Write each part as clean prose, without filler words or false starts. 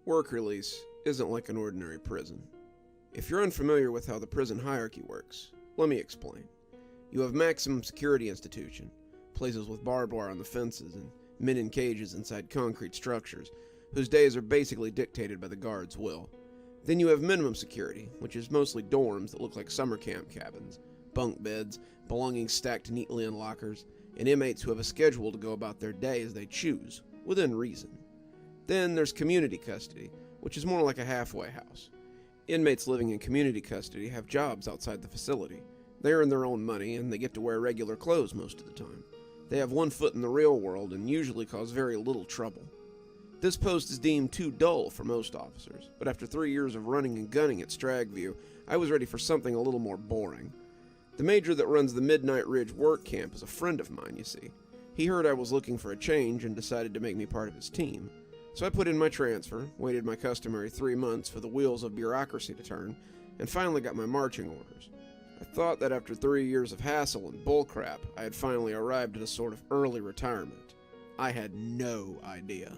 Work release isn't like an ordinary prison. If you're unfamiliar with how the prison hierarchy works, let me explain. You have maximum security institution, places with barbed wire on the fences and men in cages inside concrete structures, whose days are basically dictated by the guard's will. Then you have minimum security, which is mostly dorms that look like summer camp cabins, bunk beds, belongings stacked neatly in lockers, and inmates who have a schedule to go about their day as they choose, within reason. Then there's community custody, which is more like a halfway house. Inmates living in community custody have jobs outside the facility. They earn their own money, and they get to wear regular clothes most of the time. They have one foot in the real world and usually cause very little trouble. This post is deemed too dull for most officers, but after 3 years of running and gunning at Stragview, I was ready for something a little more boring. The major that runs the Midnight Ridge work camp is a friend of mine, you see. He heard I was looking for a change and decided to make me part of his team. So I put in my transfer, waited my customary 3 months for the wheels of bureaucracy to turn, and finally got my marching orders. I thought that after 3 years of hassle and bullcrap, I had finally arrived at a sort of early retirement. I had no idea.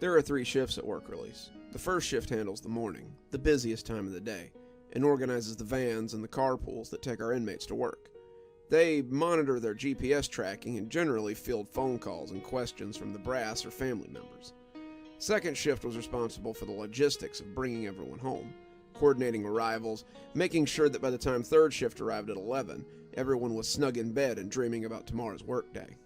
There are 3 shifts at work release. The first shift handles the morning, the busiest time of the day, and organizes the vans and the carpools that take our inmates to work. They monitor their GPS tracking and generally field phone calls and questions from the brass or family members. Second shift was responsible for the logistics of bringing everyone home, coordinating arrivals, making sure that by the time third shift arrived at 11, everyone was snug in bed and dreaming about tomorrow's workday.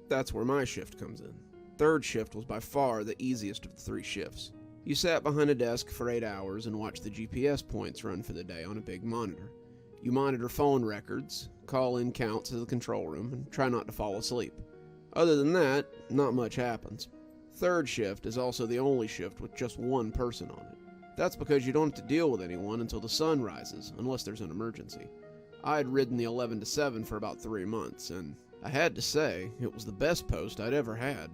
That's where my shift comes in. Third shift was by far the easiest of the 3 shifts. You sat behind a desk for 8 hours and watched the GPS points run for the day on a big monitor. You monitor phone records, call in counts to the control room, and try not to fall asleep. Other than that, not much happens. Third shift is also the only shift with just one person on it. That's because you don't have to deal with anyone until the sun rises, unless there's an emergency. I had ridden the 11 to 7 for about 3 months, and I had to say, it was the best post I'd ever had.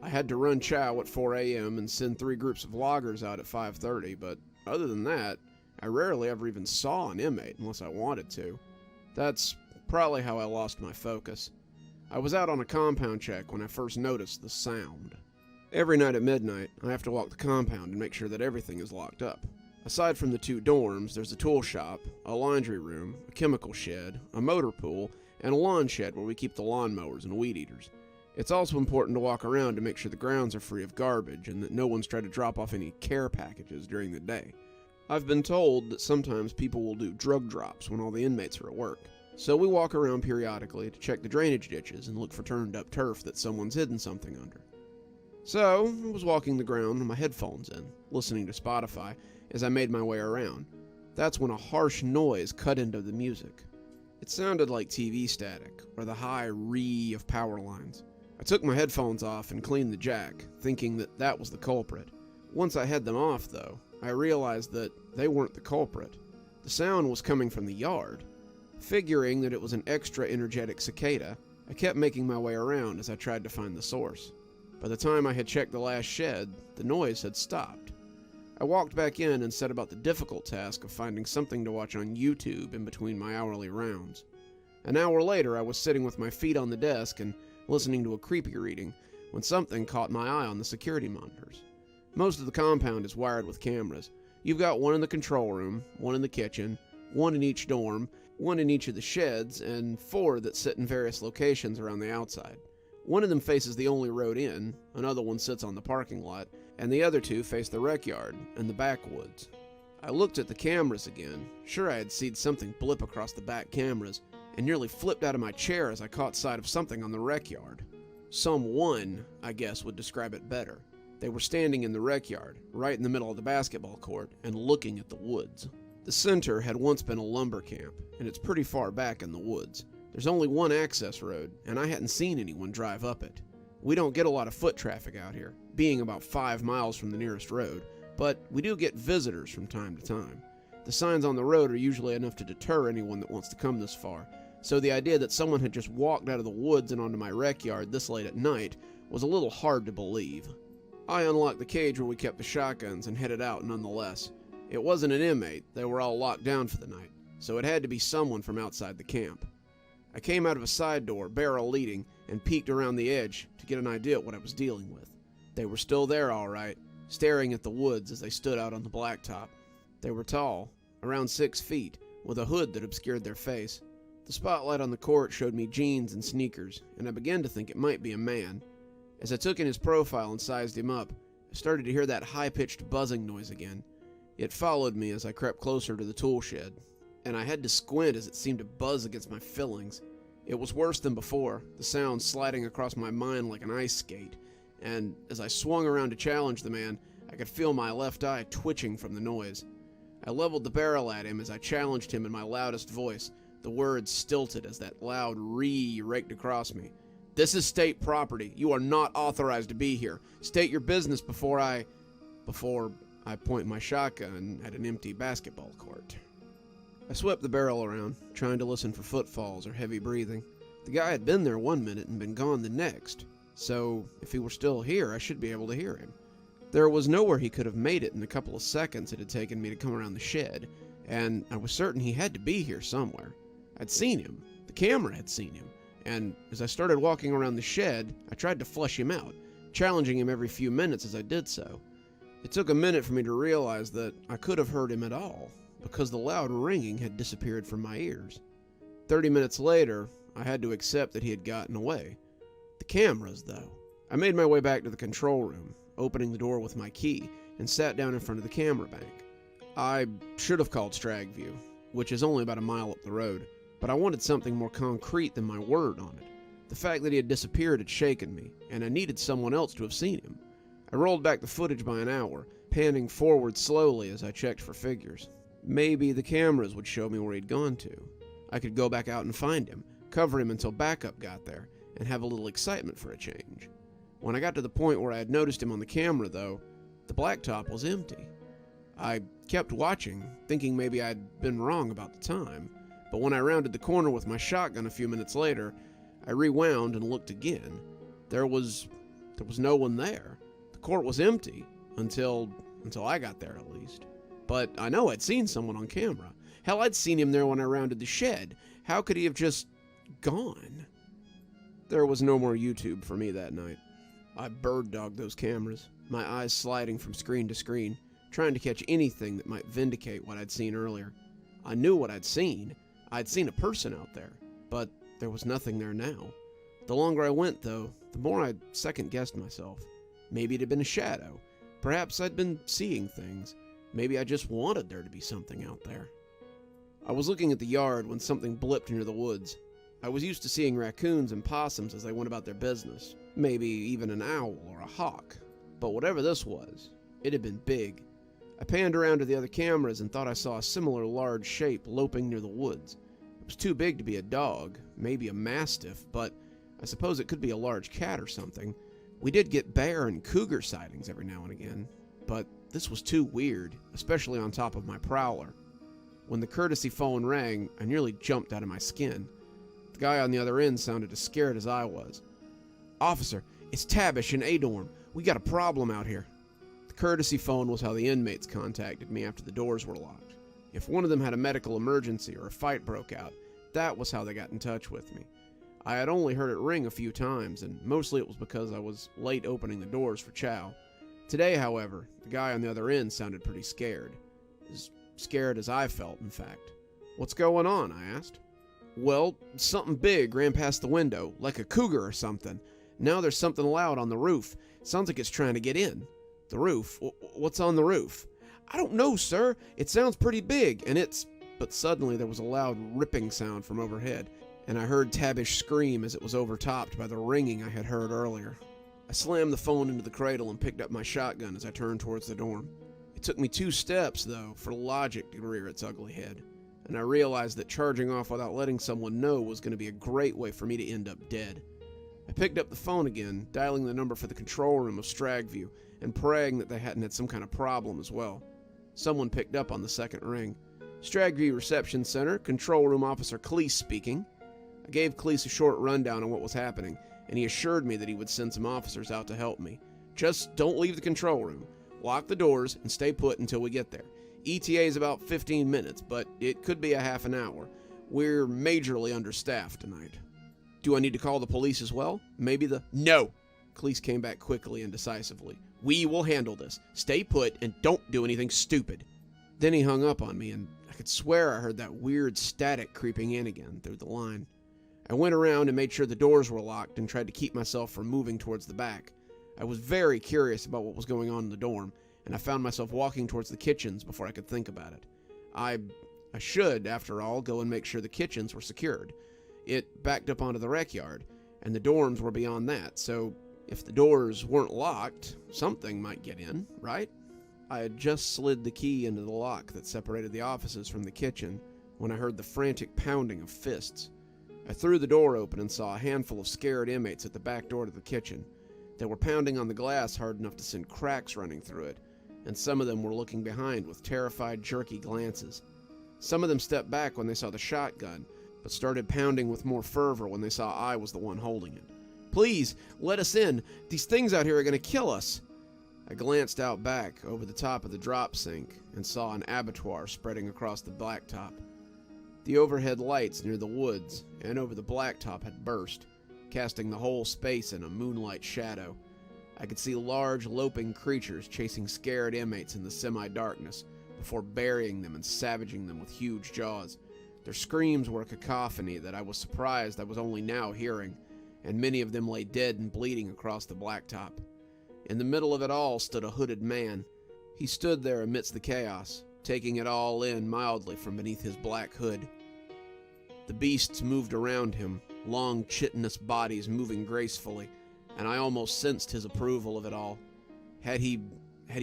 I had to run chow at 4 a.m. and send 3 groups of loggers out at 5:30, but other than that, I rarely ever even saw an inmate unless I wanted to. That's probably how I lost my focus. I was out on a compound check when I first noticed the sound. Every night at midnight, I have to walk the compound and make sure that everything is locked up. Aside from the 2 dorms, there's a tool shop, a laundry room, a chemical shed, a motor pool, and a lawn shed where we keep the lawnmowers and weed eaters. It's also important to walk around to make sure the grounds are free of garbage and that no one's tried to drop off any care packages during the day. I've been told that sometimes people will do drug drops when all the inmates are at work, so we walk around periodically to check the drainage ditches and look for turned up turf that someone's hidden something under. So, I was walking the ground with my headphones in, listening to Spotify as I made my way around. That's when a harsh noise cut into the music. It sounded like TV static, or the high ree of power lines. I took my headphones off and cleaned the jack, thinking that that was the culprit. Once I had them off, though, I realized that they weren't the culprit. The sound was coming from the yard. Figuring that it was an extra energetic cicada, I kept making my way around as I tried to find the source. By the time I had checked the last shed, the noise had stopped. I walked back in and set about the difficult task of finding something to watch on YouTube in between my hourly rounds. An hour later, I was sitting with my feet on the desk and listening to a creepy reading when something caught my eye on the security monitors. Most of the compound is wired with cameras. You've got one in the control room, one in the kitchen, one in each dorm, one in each of the sheds, and 4 that sit in various locations around the outside. One of them faces the only road in, another one sits on the parking lot, and the other 2 face the rec yard and the backwoods. I looked at the cameras again, sure I had seen something blip across the back cameras, and nearly flipped out of my chair as I caught sight of something on the rec yard. Someone, I guess, would describe it better. They were standing in the rec yard, right in the middle of the basketball court, and looking at the woods. The center had once been a lumber camp, and it's pretty far back in the woods. There's only one access road, and I hadn't seen anyone drive up it. We don't get a lot of foot traffic out here, being about 5 miles from the nearest road, but we do get visitors from time to time. The signs on the road are usually enough to deter anyone that wants to come this far, so the idea that someone had just walked out of the woods and onto my rec yard this late at night was a little hard to believe. I unlocked the cage where we kept the shotguns and headed out nonetheless. It wasn't an inmate, they were all locked down for the night, so it had to be someone from outside the camp. I came out of a side door, barrel leading, and peeked around the edge to get an idea of what I was dealing with. They were still there all right, staring at the woods as they stood out on the blacktop. They were tall, around 6 feet, with a hood that obscured their face. The spotlight on the court showed me jeans and sneakers, and I began to think it might be a man. As I took in his profile and sized him up, I started to hear that high-pitched buzzing noise again. It followed me as I crept closer to the tool shed, and I had to squint as it seemed to buzz against my fillings. It was worse than before, the sound sliding across my mind like an ice skate, and as I swung around to challenge the man, I could feel my left eye twitching from the noise. I leveled the barrel at him as I challenged him in my loudest voice, the words stilted as that loud "ree" raked across me. "This is state property. You are not authorized to be here. State your business before I point my shotgun at an empty basketball court." I swept the barrel around, trying to listen for footfalls or heavy breathing. The guy had been there 1 minute and been gone the next, so if he were still here, I should be able to hear him. There was nowhere he could have made it in the couple of seconds it had taken me to come around the shed, and I was certain he had to be here somewhere. I'd seen him. The camera had seen him, and as I started walking around the shed, I tried to flush him out, challenging him every few minutes as I did so. It took a minute for me to realize that I could have heard him at all, because the loud ringing had disappeared from my ears. 30 minutes later, I had to accept that he had gotten away. The cameras, though. I made my way back to the control room, opening the door with my key, and sat down in front of the camera bank. I should have called Stragview, which is only about a mile up the road, but I wanted something more concrete than my word on it. The fact that he had disappeared had shaken me, and I needed someone else to have seen him. I rolled back the footage by an hour, panning forward slowly as I checked for figures. Maybe the cameras would show me where he'd gone to. I could go back out and find him, cover him until backup got there, and have a little excitement for a change. When I got to the point where I had noticed him on the camera, though, the blacktop was empty. I kept watching, thinking maybe I'd been wrong about the time, but when I rounded the corner with my shotgun a few minutes later, I rewound and looked again. There was no one there. The court was empty, until I got there at least. But I know I'd seen someone on camera. Hell, I'd seen him there when I rounded the shed. How could he have just gone? There was no more YouTube for me that night. I bird-dogged those cameras, my eyes sliding from screen to screen, trying to catch anything that might vindicate what I'd seen earlier. I knew what I'd seen. I'd seen a person out there, but there was nothing there now. The longer I went, though, the more I second-guessed myself. Maybe it had been a shadow. Perhaps I'd been seeing things. Maybe I just wanted there to be something out there. I was looking at the yard when something blipped near the woods. I was used to seeing raccoons and possums as they went about their business, maybe even an owl or a hawk. But whatever this was, it had been big. I panned around to the other cameras and thought I saw a similar large shape loping near the woods. It was too big to be a dog, maybe a mastiff, but I suppose it could be a large cat or something. We did get bear and cougar sightings every now and again, but this was too weird, especially on top of my prowler. When the courtesy phone rang, I nearly jumped out of my skin. The guy on the other end sounded as scared as I was. "Officer, it's Tabish in A-dorm. We got a problem out here." The courtesy phone was how the inmates contacted me after the doors were locked. If one of them had a medical emergency or a fight broke out, that was how they got in touch with me. I had only heard it ring a few times, and mostly it was because I was late opening the doors for chow. Today, however, the guy on the other end sounded pretty scared. As scared as I felt, in fact. "What's going on?" I asked. "Well, something big ran past the window, like a cougar or something. Now there's something loud on the roof. Sounds like it's trying to get in." "The roof? What's on the roof?" "I don't know, sir. It sounds pretty big, and it's..." But suddenly there was a loud ripping sound from overhead, and I heard Tabish scream as it was overtopped by the ringing I had heard earlier. I slammed the phone into the cradle and picked up my shotgun as I turned towards the dorm. It took me 2 steps, though, for logic to rear its ugly head, and I realized that charging off without letting someone know was going to be a great way for me to end up dead. I picked up the phone again, dialing the number for the control room of Stragview, and praying that they hadn't had some kind of problem as well. Someone picked up on the second ring. "Stragview Reception Center, Control Room Officer Cleese speaking." I gave Cleese a short rundown on what was happening, and he assured me that he would send some officers out to help me. "Just don't leave the control room. Lock the doors and stay put until we get there. ETA is about 15 minutes, but it could be a half an hour. We're majorly understaffed tonight." "Do I need to call the police as well? Maybe the..." "No!" Cleese came back quickly and decisively. We will handle this. Stay put and don't do anything stupid." Then he hung up on me, and I could swear I heard that weird static creeping in again through the line. I went around and made sure the doors were locked and tried to keep myself from moving towards the back. I was very curious about what was going on in the dorm, and I found myself walking towards the kitchens before I could think about it. I should, after all, go and make sure the kitchens were secured. It backed up onto the rec yard, and the dorms were beyond that, so if the doors weren't locked, something might get in, right? I had just slid the key into the lock that separated the offices from the kitchen when I heard the frantic pounding of fists. I threw the door open and saw a handful of scared inmates at the back door to the kitchen. They were pounding on the glass hard enough to send cracks running through it, and some of them were looking behind with terrified, jerky glances. Some of them stepped back when they saw the shotgun, but started pounding with more fervor when they saw I was the one holding it. "Please, let us in. These things out here are going to kill us." I glanced out back over the top of the drop sink and saw an abattoir spreading across the blacktop. The overhead lights near the woods and over the blacktop had burst, casting the whole space in a moonlight shadow. I could see large, loping creatures chasing scared inmates in the semi-darkness before burying them and savaging them with huge jaws. Their screams were a cacophony that I was surprised I was only now hearing, and many of them lay dead and bleeding across the blacktop. In the middle of it all stood a hooded man. He stood there amidst the chaos, taking it all in mildly from beneath his black hood. The beasts moved around him, long chitinous bodies moving gracefully, and I almost sensed his approval of it all. Had he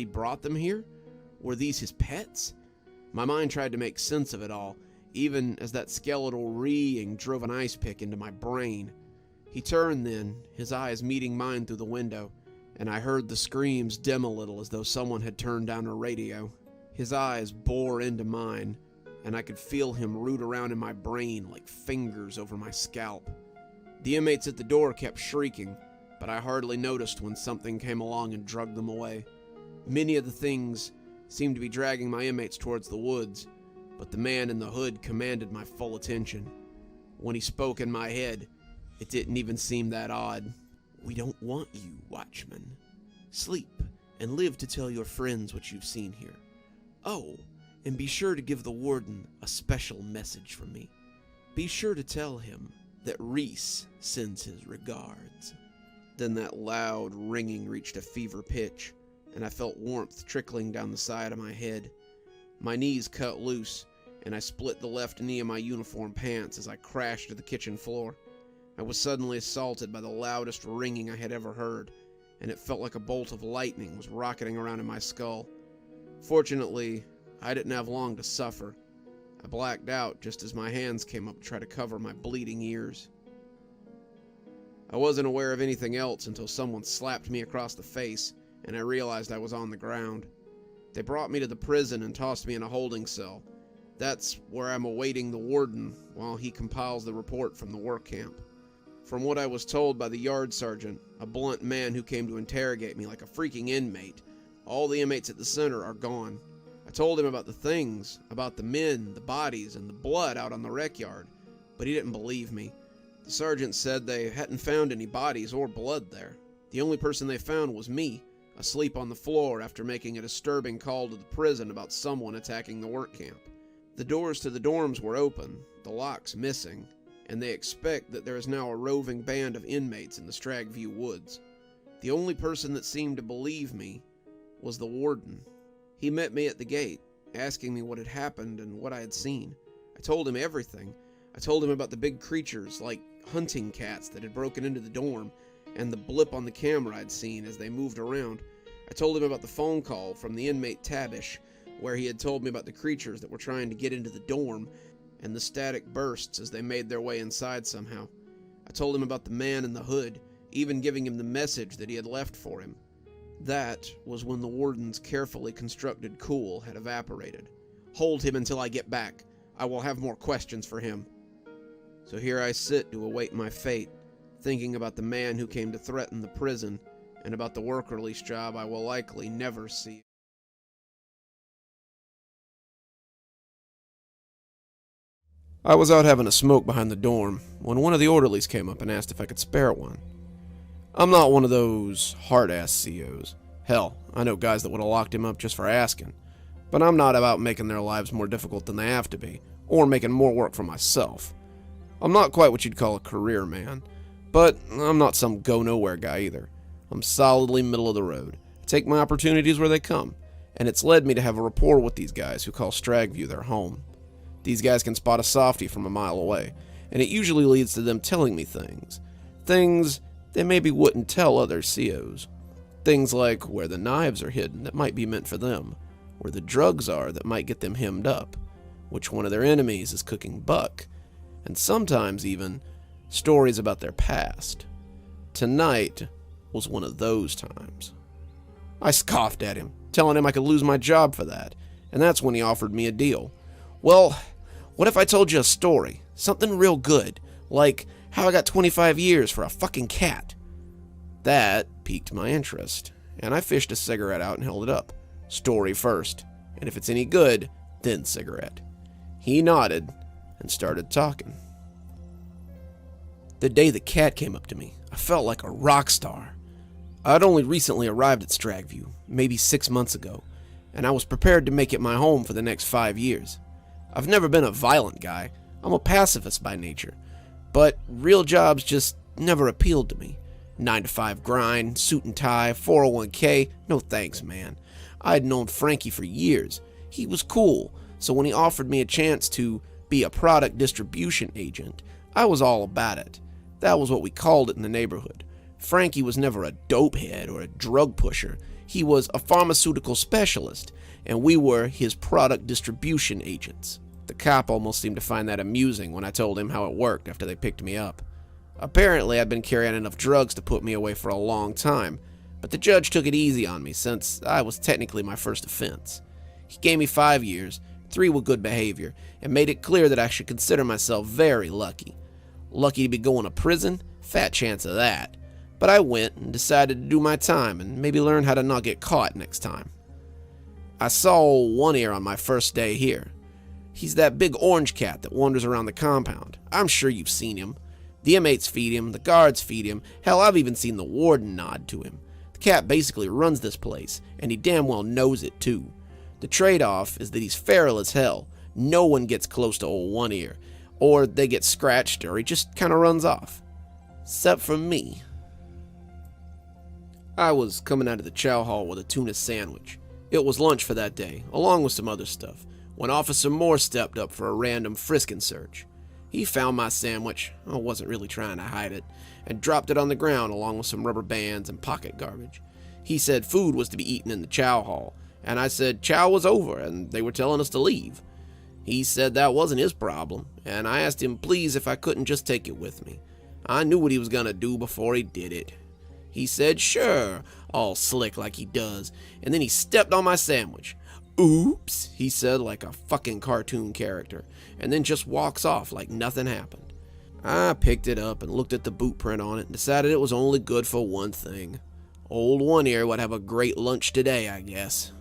brought them here? Were these his pets? My mind tried to make sense of it all, even as that skeletal reeing drove an ice pick into my brain. He turned then, his eyes meeting mine through the window, and I heard the screams dim a little as though someone had turned down a radio. His eyes bore into mine, and I could feel him root around in my brain like fingers over my scalp. The inmates at the door kept shrieking, but I hardly noticed when something came along and dragged them away. Many of the things seemed to be dragging my inmates towards the woods, but the man in the hood commanded my full attention. When he spoke in my head, it didn't even seem that odd. "We don't want you, watchman. Sleep and live to tell your friends what you've seen here. Oh, and be sure to give the warden a special message from me. Be sure to tell him that Reese sends his regards." Then that loud ringing reached a fever pitch, and I felt warmth trickling down the side of my head. My knees cut loose, and I split the left knee of my uniform pants as I crashed to the kitchen floor. I was suddenly assaulted by the loudest ringing I had ever heard, and it felt like a bolt of lightning was rocketing around in my skull. Fortunately, I didn't have long to suffer. I blacked out just as my hands came up to try to cover my bleeding ears. I wasn't aware of anything else until someone slapped me across the face, and I realized I was on the ground. They brought me to the prison and tossed me in a holding cell. That's where I'm awaiting the warden while he compiles the report from the work camp. From what I was told by the yard sergeant, a blunt man who came to interrogate me like a freaking inmate, all the inmates at the center are gone. I told him about the things, about the men, the bodies, and the blood out on the rec yard, but he didn't believe me. The sergeant said they hadn't found any bodies or blood there. The only person they found was me, asleep on the floor after making a disturbing call to the prison about someone attacking the work camp. The doors to the dorms were open, the locks missing, and they expect that there is now a roving band of inmates in the Stragview woods. The only person that seemed to believe me was the warden. He met me at the gate, asking me what had happened and what I had seen. I told him everything. I told him about the big creatures, like hunting cats, that had broken into the dorm, and the blip on the camera I'd seen as they moved around. I told him about the phone call from the inmate Tabish, where he had told me about the creatures that were trying to get into the dorm, and the static bursts as they made their way inside somehow. I told him about the man in the hood, even giving him the message that he had left for him. That was when the warden's carefully constructed cool had evaporated. "Hold him until I get back. I will have more questions for him." So here I sit to await my fate, thinking about the man who came to threaten the prison, and about the work release job I will likely never see. I was out having a smoke behind the dorm when one of the orderlies came up and asked if I could spare one. I'm not one of those hard-ass COs. Hell, I know guys that would have locked him up just for asking. But I'm not about making their lives more difficult than they have to be, or making more work for myself. I'm not quite what you'd call a career man, but I'm not some go-nowhere guy either. I'm solidly middle of the road. I take my opportunities where they come, and it's led me to have a rapport with these guys who call Stragview their home. These guys can spot a softie from a mile away, and it usually leads to them telling me things they maybe wouldn't tell other COs. Things like where the knives are hidden that might be meant for them, where the drugs are that might get them hemmed up, which one of their enemies is cooking buck, and sometimes even stories about their past. Tonight was one of those times. I scoffed at him, telling him I could lose my job for that, and that's when he offered me a deal. Well, what if I told you a story? Something real good, like how I got 25 years for a fucking cat. That piqued my interest, and I fished a cigarette out and held it up. Story first, and if it's any good, then cigarette. He nodded and started talking. The day the cat came up to me, I felt like a rock star. I'd only recently arrived at Stragview, maybe 6 months ago, and I was prepared to make it my home for the next 5 years. I've never been a violent guy. I'm a pacifist by nature, but real jobs just never appealed to me. 9-to-5 grind, suit and tie, 401k, no thanks, man. I had known Frankie for years. He was cool, so when he offered me a chance to be a product distribution agent, I was all about it. That was what we called it in the neighborhood. Frankie was never a dopehead or a drug pusher. He was a pharmaceutical specialist, and we were his product distribution agents. The cop almost seemed to find that amusing when I told him how it worked after they picked me up. Apparently, I'd been carrying enough drugs to put me away for a long time, but the judge took it easy on me since I was technically my first offense. He gave me 5 years, 3 with good behavior, and made it clear that I should consider myself very lucky. Lucky to be going to prison? Fat chance of that. But I went and decided to do my time and maybe learn how to not get caught next time. I saw old One Ear on my first day here. He's that big orange cat that wanders around the compound. I'm sure you've seen him. The inmates feed him, the guards feed him, hell, I've even seen the warden nod to him. The cat basically runs this place, and he damn well knows it too. The trade-off is that he's feral as hell. No one gets close to old One Ear, or they get scratched, or he just kinda runs off. Except for me. I was coming out of the chow hall with a tuna sandwich. It was lunch for that day, along with some other stuff, when Officer Moore stepped up for a random frisking search. He found my sandwich, I wasn't really trying to hide it, and dropped it on the ground along with some rubber bands and pocket garbage. He said food was to be eaten in the chow hall, and I said chow was over and they were telling us to leave. He said that wasn't his problem, and I asked him please if I couldn't just take it with me. I knew what he was gonna do before he did it. He said sure, all slick like he does, and then he stepped on my sandwich. Oops, he said like a fucking cartoon character, and then just walks off like nothing happened. I picked it up and looked at the boot print on it and decided it was only good for one thing. Old One Ear would have a great lunch today, I guess.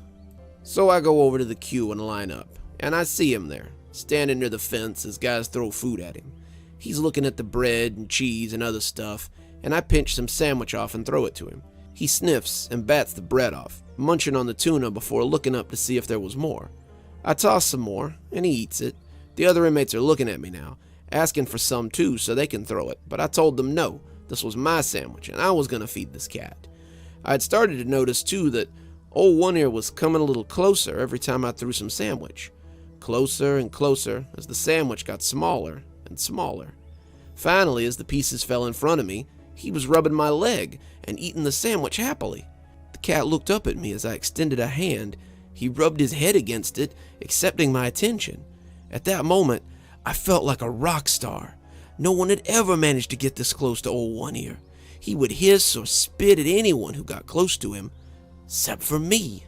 So I go over to the queue and line up, and I see him there, standing near the fence as guys throw food at him. He's looking at the bread and cheese and other stuff, and I pinch some sandwich off and throw it to him. He sniffs and bats the bread off, munching on the tuna before looking up to see if there was more. I toss some more, and he eats it. The other inmates are looking at me now, asking for some too so they can throw it, but I told them no, this was my sandwich and I was going to feed this cat. I had started to notice too that old One Ear was coming a little closer every time I threw some sandwich. Closer and closer as the sandwich got smaller and smaller. Finally, as the pieces fell in front of me, he was rubbing my leg and eating the sandwich happily. The cat looked up at me as I extended a hand. He rubbed his head against it, accepting my attention. At that moment, I felt like a rock star. No one had ever managed to get this close to old One Ear. He would hiss or spit at anyone who got close to him, except for me.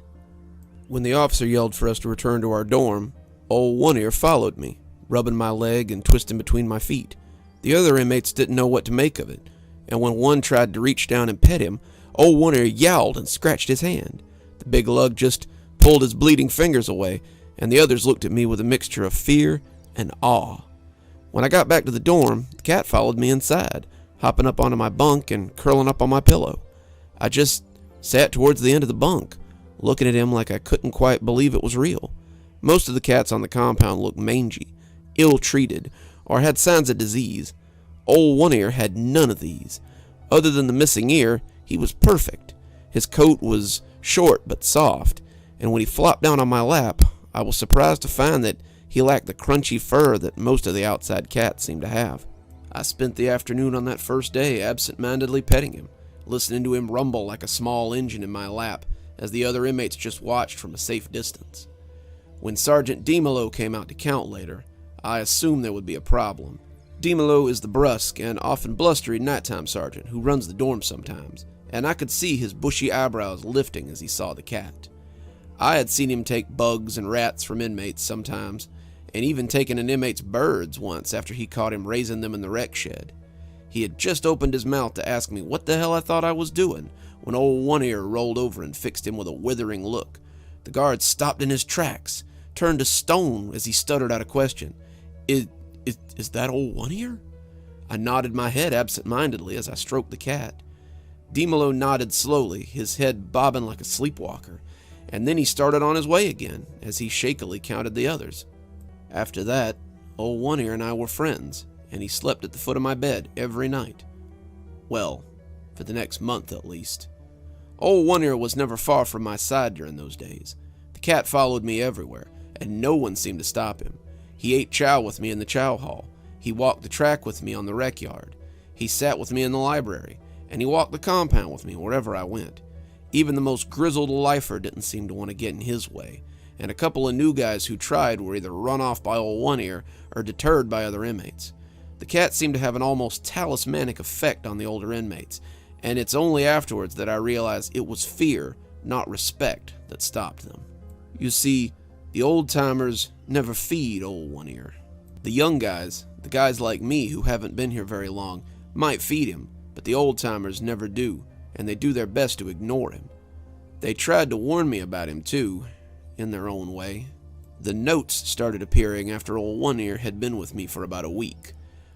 When the officer yelled for us to return to our dorm, old One Ear followed me, rubbing my leg and twisting between my feet. The other inmates didn't know what to make of it, and when one tried to reach down and pet him, old One Ear yowled and scratched his hand. The big lug just pulled his bleeding fingers away, and the others looked at me with a mixture of fear and awe. When I got back to the dorm, the cat followed me inside, hopping up onto my bunk and curling up on my pillow. I just sat towards the end of the bunk, looking at him like I couldn't quite believe it was real. Most of the cats on the compound looked mangy, ill-treated, or had signs of disease. Old One Ear had none of these. Other than the missing ear, he was perfect. His coat was short but soft, and when he flopped down on my lap, I was surprised to find that he lacked the crunchy fur that most of the outside cats seemed to have. I spent the afternoon on that first day absent-mindedly petting him, listening to him rumble like a small engine in my lap as the other inmates just watched from a safe distance. When Sergeant DeMelo came out to count later, I assumed there would be a problem. DeMelo is the brusque and often blustery nighttime sergeant who runs the dorm sometimes, and I could see his bushy eyebrows lifting as he saw the cat. I had seen him take bugs and rats from inmates sometimes, and even taken an inmate's birds once after he caught him raising them in the rec shed. He had just opened his mouth to ask me what the hell I thought I was doing when old One Ear rolled over and fixed him with a withering look. The guard stopped in his tracks, turned to stone as he stuttered out a question. Is that old One Ear? I nodded my head absent-mindedly as I stroked the cat. DeMelo nodded slowly, his head bobbing like a sleepwalker, and then he started on his way again as he shakily counted the others. After that, old One Ear and I were friends, and he slept at the foot of my bed every night. Well, for the next month at least. Old One Ear was never far from my side during those days. The cat followed me everywhere, and no one seemed to stop him. He ate chow with me in the chow hall. He walked the track with me on the rec yard. He sat with me in the library, and he walked the compound with me wherever I went. Even the most grizzled lifer didn't seem to want to get in his way, and a couple of new guys who tried were either run off by old One Ear or deterred by other inmates. The cat seemed to have an almost talismanic effect on the older inmates, and it's only afterwards that I realized it was fear, not respect, that stopped them. You see, the old-timers never feed old One Ear. The young guys, the guys like me who haven't been here very long, might feed him, but the old-timers never do, and they do their best to ignore him. They tried to warn me about him too, in their own way. The notes started appearing after old One Ear had been with me for about a week.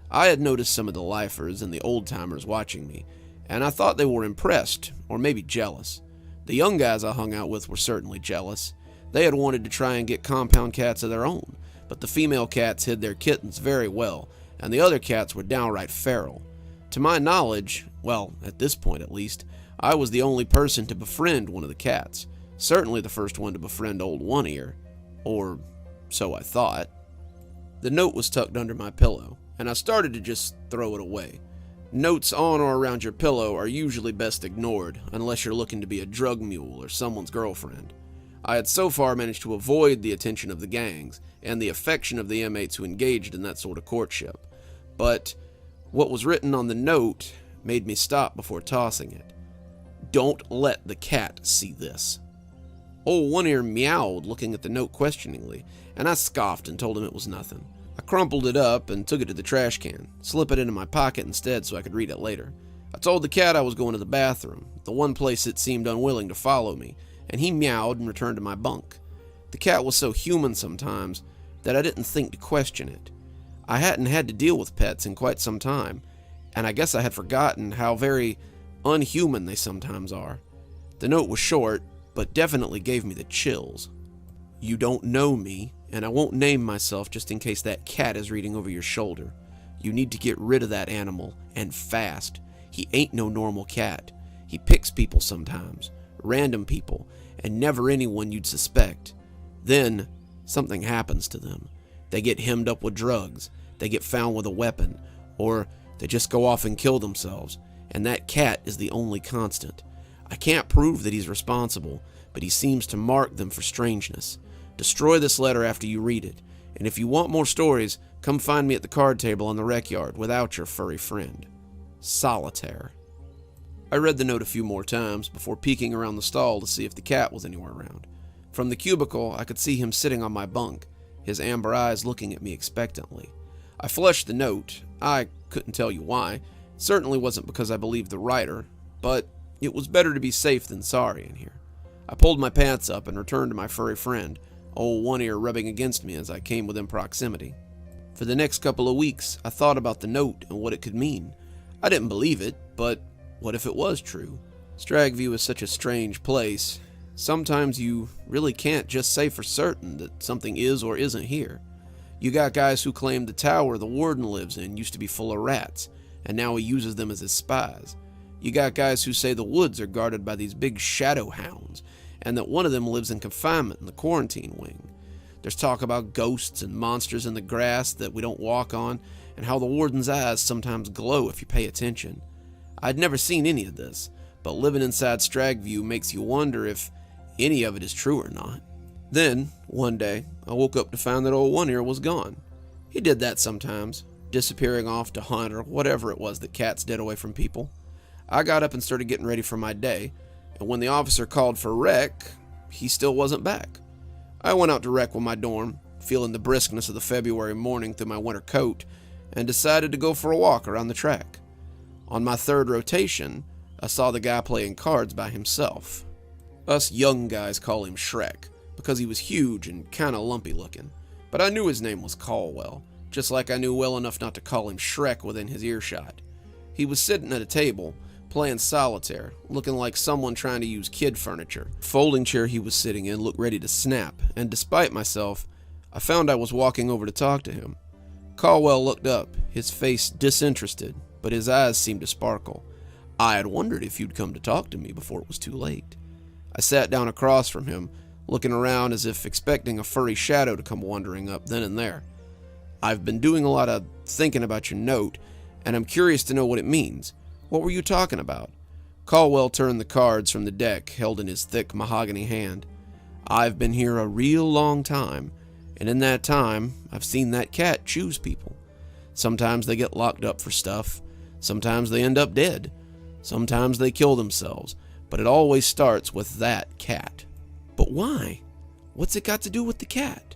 I had noticed some of the lifers and the old-timers watching me, and I thought they were impressed, or maybe jealous. The young guys I hung out with were certainly jealous. They had wanted to try and get compound cats of their own, but the female cats hid their kittens very well, and the other cats were downright feral. To my knowledge, well, at this point at least, I was the only person to befriend one of the cats. Certainly the first one to befriend old One Ear. Or so I thought. The note was tucked under my pillow, and I started to just throw it away. Notes on or around your pillow are usually best ignored, unless you're looking to be a drug mule or someone's girlfriend. I had so far managed to avoid the attention of the gangs, and the affection of the inmates who engaged in that sort of courtship. But what was written on the note made me stop before tossing it. Don't let the cat see this. Old One Ear meowed, looking at the note questioningly, and I scoffed and told him it was nothing. I crumpled it up and took it to the trash can, slip it into my pocket instead so I could read it later. I told the cat I was going to the bathroom, the one place it seemed unwilling to follow me, and he meowed and returned to my bunk. The cat was so human sometimes that I didn't think to question it. I hadn't had to deal with pets in quite some time, and I guess I had forgotten how very unhuman they sometimes are. The note was short, but definitely gave me the chills. You don't know me, and I won't name myself just in case that cat is reading over your shoulder. You need to get rid of that animal, and fast. He ain't no normal cat. He picks people sometimes, random people, and never anyone you'd suspect. Then, something happens to them. They get hemmed up with drugs, they get found with a weapon, or they just go off and kill themselves, and that cat is the only constant. I can't prove that he's responsible, but he seems to mark them for strangeness. Destroy this letter after you read it, and if you want more stories, come find me at the card table on the rec yard without your furry friend. Solitaire. I read the note a few more times before peeking around the stall to see if the cat was anywhere around. From the cubicle, I could see him sitting on my bunk, his amber eyes looking at me expectantly. I flushed the note. I couldn't tell you why. It certainly wasn't because I believed the writer, but it was better to be safe than sorry in here. I pulled my pants up and returned to my furry friend, old One Ear rubbing against me as I came within proximity. For the next couple of weeks, I thought about the note and what it could mean. I didn't believe it, but what if it was true? Stragview is such a strange place. Sometimes you really can't just say for certain that something is or isn't here. You got guys who claim the tower the warden lives in used to be full of rats, and now he uses them as his spies. You got guys who say the woods are guarded by these big shadow hounds, and that one of them lives in confinement in the quarantine wing. There's talk about ghosts and monsters in the grass that we don't walk on, and how the warden's eyes sometimes glow if you pay attention. I'd never seen any of this, but living inside Stragview makes you wonder if any of it is true or not. Then, one day, I woke up to find that old One Ear was gone. He did that sometimes, disappearing off to hunt or whatever it was that cats did away from people. I got up and started getting ready for my day, and when the officer called for rec, he still wasn't back. I went out to rec with my dorm, feeling the briskness of the February morning through my winter coat, and decided to go for a walk around the track. On my third rotation, I saw the guy playing cards by himself. Us young guys call him Shrek, because he was huge and kinda lumpy looking, but I knew his name was Caldwell, just like I knew well enough not to call him Shrek within his earshot. He was sitting at a table, playing solitaire, looking like someone trying to use kid furniture. The folding chair he was sitting in looked ready to snap, and despite myself, I found I was walking over to talk to him. Caldwell looked up, his face disinterested, but his eyes seemed to sparkle. I had wondered if you'd come to talk to me before it was too late. I sat down across from him, looking around as if expecting a furry shadow to come wandering up then and there. I've been doing a lot of thinking about your note, and I'm curious to know what it means. What were you talking about? Caldwell turned the cards from the deck held in his thick mahogany hand. I've been here a real long time, and in that time, I've seen that cat choose people. Sometimes they get locked up for stuff. Sometimes they end up dead. Sometimes they kill themselves. But it always starts with that cat. But why? What's it got to do with the cat?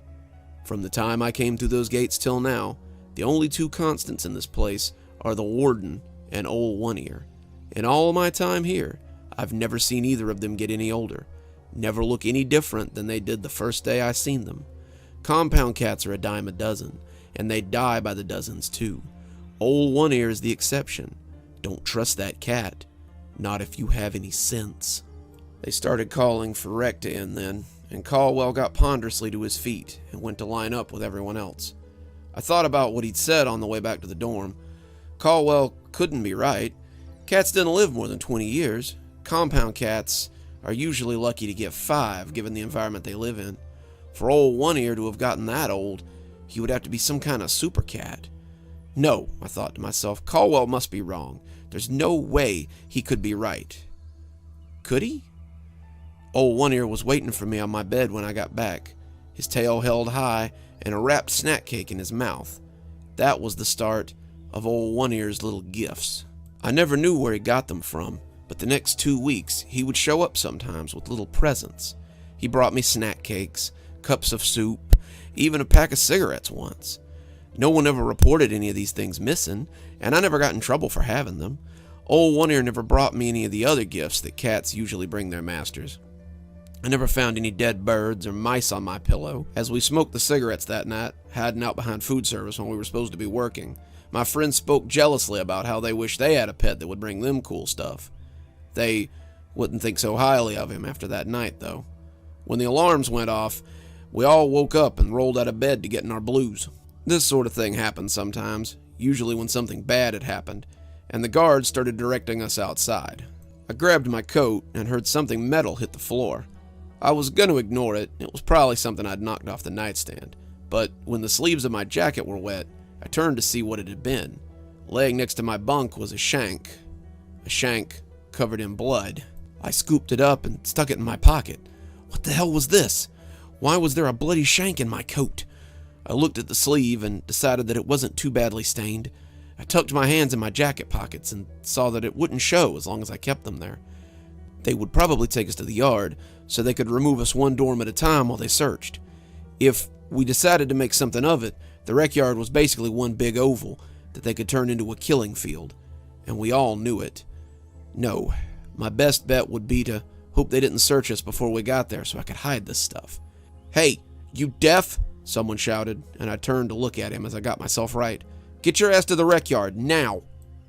From the time I came through those gates till now, the only two constants in this place are the warden and old One Ear. In all my time here, I've never seen either of them get any older. Never look any different than they did the first day I seen them. Compound cats are a dime a dozen, and they die by the dozens too. Old One Ear is the exception. Don't trust that cat. Not if you have any sense. They started calling for rec to end then, and Caldwell got ponderously to his feet and went to line up with everyone else. I thought about what he'd said on the way back to the dorm. Caldwell couldn't be right. Cats didn't live more than 20 years. Compound cats are usually lucky to get 5, given the environment they live in. For old One Ear to have gotten that old, he would have to be some kind of super cat. No, I thought to myself, Caldwell must be wrong. There's no way he could be right. Could he? Old One Ear was waiting for me on my bed when I got back, his tail held high and a wrapped snack cake in his mouth. That was the start of old One Ear's little gifts. I never knew where he got them from, but the next 2 weeks he would show up sometimes with little presents. He brought me snack cakes, cups of soup, even a pack of cigarettes once. No one ever reported any of these things missing, and I never got in trouble for having them. Old One Ear never brought me any of the other gifts that cats usually bring their masters. I never found any dead birds or mice on my pillow. As we smoked the cigarettes that night, hiding out behind food service when we were supposed to be working, my friends spoke jealously about how they wished they had a pet that would bring them cool stuff. They wouldn't think so highly of him after that night, though. When the alarms went off, we all woke up and rolled out of bed to get in our blues. This sort of thing happened sometimes, usually when something bad had happened, and the guards started directing us outside. I grabbed my coat and heard something metal hit the floor. I was going to ignore it. It was probably something I'd knocked off the nightstand. But when the sleeves of my jacket were wet, I turned to see what it had been. Laying next to my bunk was a shank covered in blood. I scooped it up and stuck it in my pocket. What the hell was this? Why was there a bloody shank in my coat? I looked at the sleeve and decided that it wasn't too badly stained. I tucked my hands in my jacket pockets and saw that it wouldn't show as long as I kept them there. They would probably take us to the yard so they could remove us one dorm at a time while they searched. If we decided to make something of it, the rec yard was basically one big oval that they could turn into a killing field, and we all knew it. No, my best bet would be to hope they didn't search us before we got there so I could hide this stuff. "Hey, you deaf?" someone shouted, and I turned to look at him as I got myself right. "Get your ass to the rec yard, now!"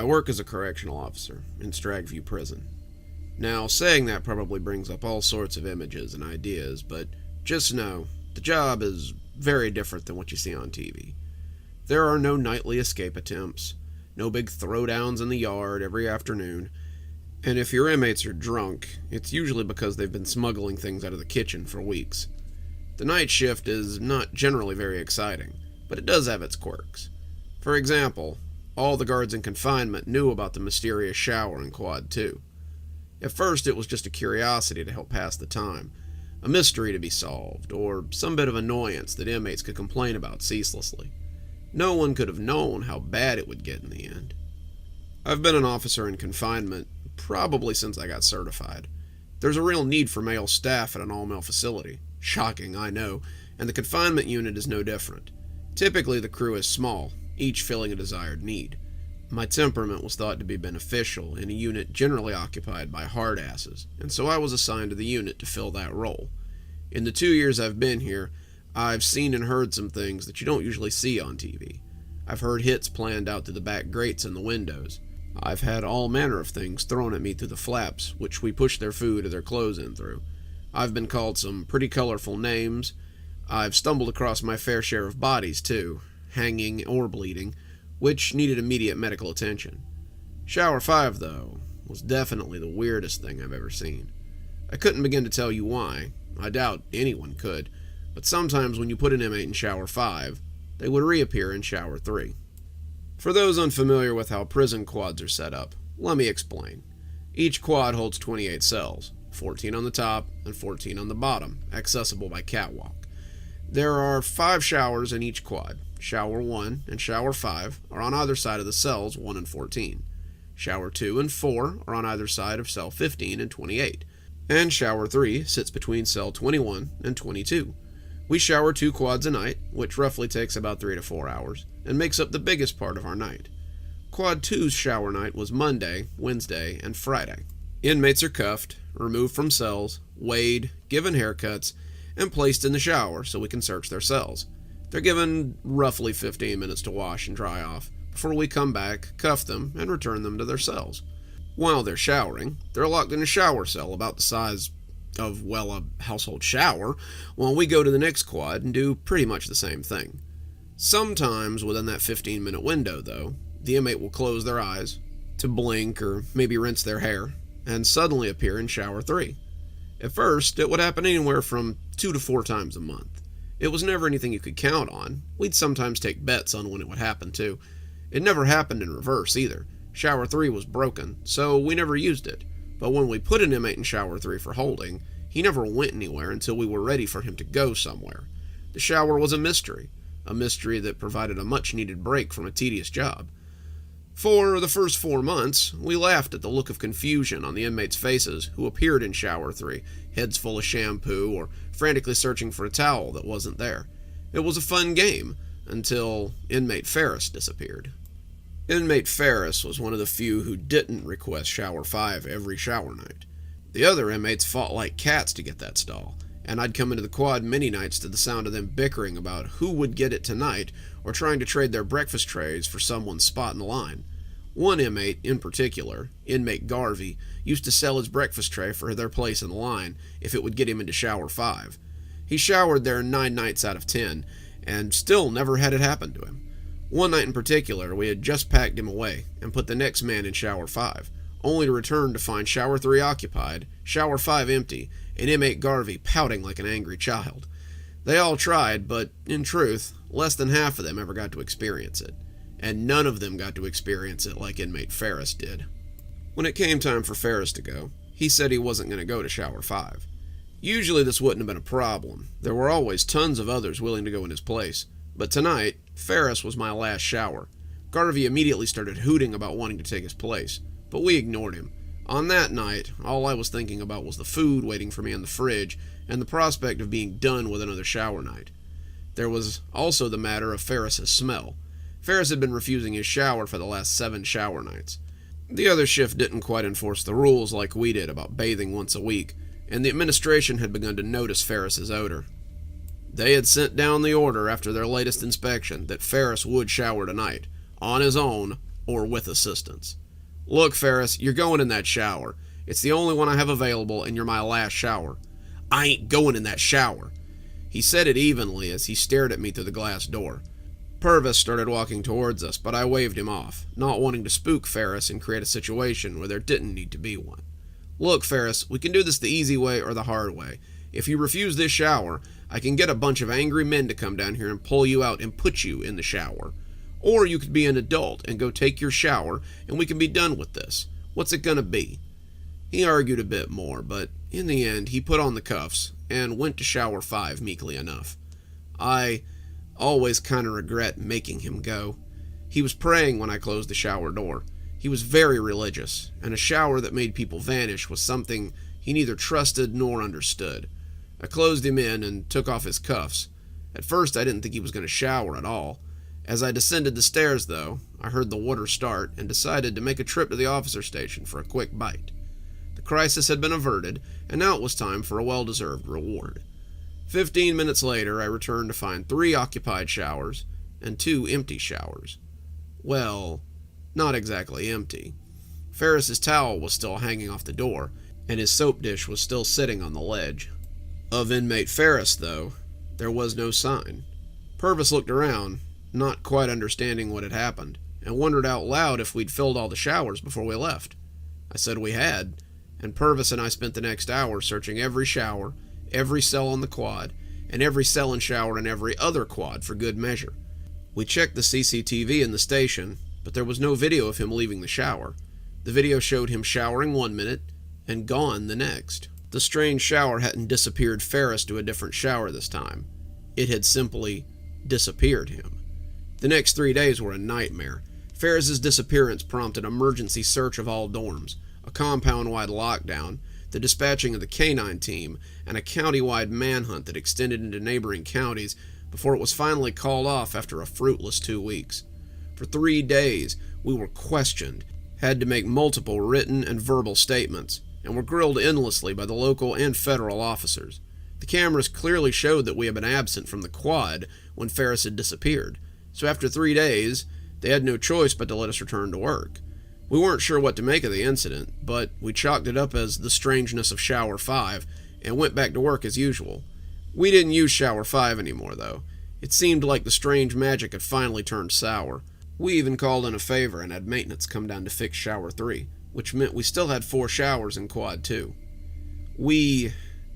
I work as a correctional officer in Stragview Prison. Now, saying that probably brings up all sorts of images and ideas, but just know, the job is very different than what you see on TV. There are no nightly escape attempts, no big throwdowns in the yard every afternoon, and if your inmates are drunk, it's usually because they've been smuggling things out of the kitchen for weeks. The night shift is not generally very exciting, but it does have its quirks. For example, all the guards in confinement knew about the mysterious shower in Quad 2. At first it was just a curiosity to help pass the time, a mystery to be solved, or some bit of annoyance that inmates could complain about ceaselessly. No one could have known how bad it would get in the end. I've been an officer in confinement probably since I got certified. There's a real need for male staff at an all-male facility. Shocking, I know, and the confinement unit is no different. Typically the crew is small, each filling a desired need. My temperament was thought to be beneficial in a unit generally occupied by hard-asses, and so I was assigned to the unit to fill that role. In the 2 years I've been here, I've seen and heard some things that you don't usually see on TV. I've heard hits planned out through the back grates and the windows. I've had all manner of things thrown at me through the flaps, which we push their food or their clothes in through. I've been called some pretty colorful names. I've stumbled across my fair share of bodies, too, hanging or bleeding, which needed immediate medical attention. Shower 5, though, was definitely the weirdest thing I've ever seen. I couldn't begin to tell you why. I doubt anyone could, but sometimes when you put an inmate in Shower 5, they would reappear in Shower 3. For those unfamiliar with how prison quads are set up, let me explain. Each quad holds 28 cells, 14 on the top and 14 on the bottom, accessible by catwalk. There are 5 showers in each quad. Shower 1 and Shower 5 are on either side of the cells 1 and 14. Shower 2 and 4 are on either side of cell 15 and 28. And Shower 3 sits between cell 21 and 22. We shower 2 quads a night, which roughly takes about 3 to 4 hours, and makes up the biggest part of our night. Quad 2's shower night was Monday, Wednesday, and Friday. Inmates are cuffed, removed from cells, weighed, given haircuts, and placed in the shower so we can search their cells. They're given roughly 15 minutes to wash and dry off before we come back, cuff them, and return them to their cells. While they're showering, they're locked in a shower cell about the size of, well, a household shower, while we go to the next quad and do pretty much the same thing. Sometimes within that 15-minute window, though, the inmate will close their eyes to blink or maybe rinse their hair and suddenly appear in Shower 3. At first, it would happen anywhere from 2 to 4 times a month. It was never anything you could count on. We'd sometimes take bets on when it would happen, too. It never happened in reverse, either. Shower 3 was broken, so we never used it. But when we put an inmate in Shower 3 for holding, he never went anywhere until we were ready for him to go somewhere. The shower was a mystery that provided a much-needed break from a tedious job. For the first 4 months, we laughed at the look of confusion on the inmates' faces who appeared in Shower 3, heads full of shampoo or frantically searching for a towel that wasn't there. It was a fun game, until Inmate Ferris disappeared. Inmate Ferris was one of the few who didn't request Shower 5 every shower night. The other inmates fought like cats to get that stall, and I'd come into the quad many nights to the sound of them bickering about who would get it tonight or trying to trade their breakfast trays for someone's spot in the line. One inmate, in particular, Inmate Garvey, used to sell his breakfast tray for their place in the line if it would get him into Shower 5. He showered there 9 nights out of 10, and still never had it happen to him. One night in particular, we had just packed him away and put the next man in Shower 5, only to return to find Shower 3 occupied, Shower 5 empty, and Inmate Garvey pouting like an angry child. They all tried, but, in truth, less than half of them ever got to experience it, and none of them got to experience it like Inmate Ferris did. When it came time for Ferris to go, he said he wasn't going to go to Shower 5. Usually this wouldn't have been a problem. There were always tons of others willing to go in his place. But tonight, Ferris was my last shower. Garvey immediately started hooting about wanting to take his place, but we ignored him. On that night, all I was thinking about was the food waiting for me in the fridge and the prospect of being done with another shower night. There was also the matter of Ferris's smell. Ferris had been refusing his shower for the last 7 shower nights. The other shift didn't quite enforce the rules like we did about bathing once a week, and the administration had begun to notice Ferris's odor. They had sent down the order after their latest inspection that Ferris would shower tonight, on his own, or with assistance. Look, Ferris, you're going in that shower. It's the only one I have available, and you're my last shower. I ain't going in that shower. He said it evenly as he stared at me through the glass door. Purvis started walking towards us, but I waved him off, not wanting to spook Ferris and create a situation where there didn't need to be one. Look, Ferris, we can do this the easy way or the hard way. If you refuse this shower, I can get a bunch of angry men to come down here and pull you out and put you in the shower. Or you could be an adult and go take your shower, and we can be done with this. What's it gonna be? He argued a bit more, but in the end, he put on the cuffs and went to shower 5 meekly enough. I always kind of regret making him go. He was praying when I closed the shower door. He was very religious, and a shower that made people vanish was something he neither trusted nor understood. I closed him in and took off his cuffs. At first, I didn't think he was going to shower at all. As I descended the stairs, though, I heard the water start and decided to make a trip to the officer station for a quick bite. The crisis had been averted, and now it was time for a well-deserved reward. 15 minutes later, I returned to find 3 occupied showers and 2 empty showers. Well, not exactly empty. Ferris's towel was still hanging off the door, and his soap dish was still sitting on the ledge. Of inmate Ferris, though, there was no sign. Purvis looked around, not quite understanding what had happened, and wondered out loud if we'd filled all the showers before we left. I said we had, and Purvis and I spent the next hour searching every shower, every cell on the quad, and every cell and shower in every other quad for good measure. We checked the CCTV in the station, but there was no video of him leaving the shower. The video showed him showering 1 minute and gone the next. The strange shower hadn't disappeared Ferris to a different shower this time. It had simply disappeared him. The next 3 days were a nightmare. Ferris's disappearance prompted emergency search of all dorms, a compound-wide lockdown, the dispatching of the K-9 team, and a county-wide manhunt that extended into neighboring counties before it was finally called off after a fruitless 2 weeks. For 3 days, we were questioned, had to make multiple written and verbal statements, and were grilled endlessly by the local and federal officers. The cameras clearly showed that we had been absent from the quad when Ferris had disappeared, so after 3 days, they had no choice but to let us return to work. We weren't sure what to make of the incident, but we chalked it up as the strangeness of Shower 5 and went back to work as usual. We didn't use Shower 5 anymore, though. It seemed like the strange magic had finally turned sour. We even called in a favor and had maintenance come down to fix Shower 3, which meant we still had 4 showers in Quad 2. We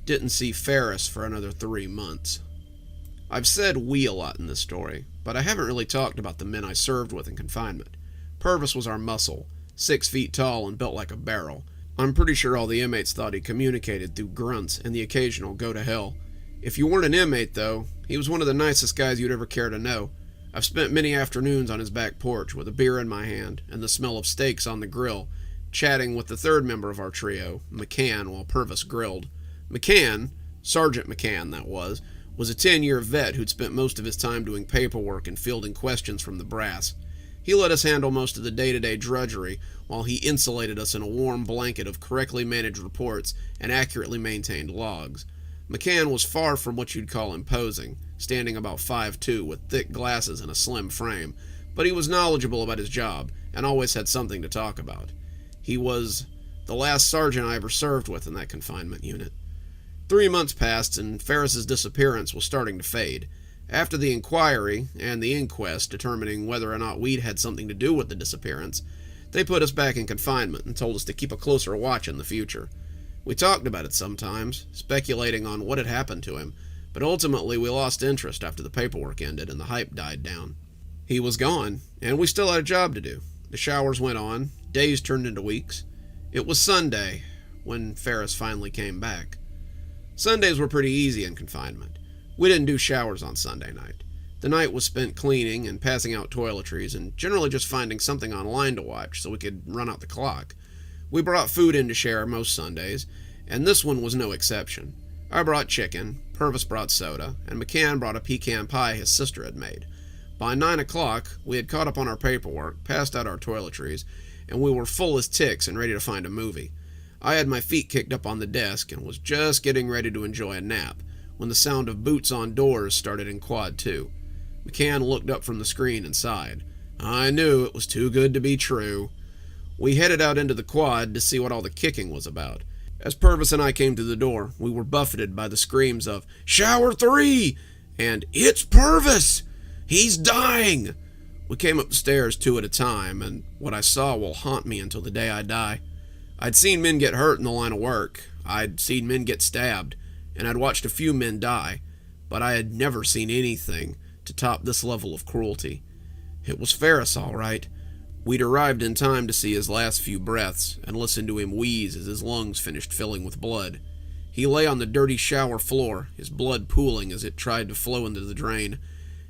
didn't see Ferris for another 3 months. I've said we a lot in this story, but I haven't really talked about the men I served with in confinement. Purvis was our muscle, 6 feet tall and built like a barrel. I'm pretty sure all the inmates thought he communicated through grunts and the occasional go to hell. If you weren't an inmate, though, he was one of the nicest guys you'd ever care to know. I've spent many afternoons on his back porch with a beer in my hand and the smell of steaks on the grill, chatting with the third member of our trio, McCann, while Purvis grilled. McCann, Sergeant McCann that was a 10-year vet who'd spent most of his time doing paperwork and fielding questions from the brass. He let us handle most of the day-to-day drudgery while he insulated us in a warm blanket of correctly managed reports and accurately maintained logs. McCann was far from what you'd call imposing, standing about 5'2" with thick glasses and a slim frame, but he was knowledgeable about his job and always had something to talk about. He was the last sergeant I ever served with in that confinement unit. 3 months passed and Ferris's disappearance was starting to fade. After the inquiry and the inquest determining whether or not we'd had something to do with the disappearance, they put us back in confinement and told us to keep a closer watch in the future. We talked about it sometimes, speculating on what had happened to him, but ultimately we lost interest after the paperwork ended and the hype died down. He was gone, and we still had a job to do. The showers went on, days turned into weeks. It was Sunday when Ferris finally came back. Sundays were pretty easy in confinement. We didn't do showers on Sunday night. The night was spent cleaning and passing out toiletries and generally just finding something online to watch so we could run out the clock. We brought food in to share most Sundays, and this one was no exception. I brought chicken, Purvis brought soda, and McCann brought a pecan pie his sister had made. By 9 o'clock, we had caught up on our paperwork, passed out our toiletries, and we were full as ticks and ready to find a movie. I had my feet kicked up on the desk and was just getting ready to enjoy a nap when the sound of boots on doors started in Quad 2. McCann looked up from the screen and sighed. I knew it was too good to be true. We headed out into the quad to see what all the kicking was about. As Purvis and I came to the door, we were buffeted by the screams of, "Shower 3!" and "It's Purvis! He's dying!" We came up the stairs 2 at a time, and what I saw will haunt me until the day I die. I'd seen men get hurt in the line of work, I'd seen men get stabbed, and I'd watched a few men die, but I had never seen anything to top this level of cruelty. It was Ferris, all right. We'd arrived in time to see his last few breaths and listen to him wheeze as his lungs finished filling with blood. He lay on the dirty shower floor, his blood pooling as it tried to flow into the drain,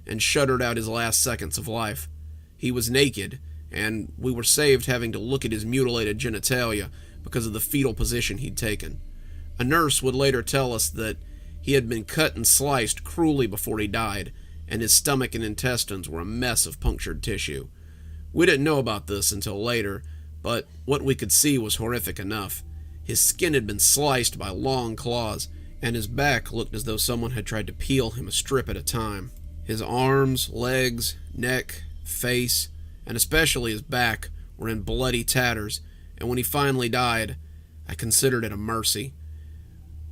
and shuddered out his last seconds of life. He was naked, and we were saved having to look at his mutilated genitalia because of the fetal position he'd taken. A nurse would later tell us that he had been cut and sliced cruelly before he died, and his stomach and intestines were a mess of punctured tissue. We didn't know about this until later, but what we could see was horrific enough. His skin had been sliced by long claws, and his back looked as though someone had tried to peel him a strip at a time. His arms, legs, neck, face, and especially his back were in bloody tatters, and when he finally died, I considered it a mercy.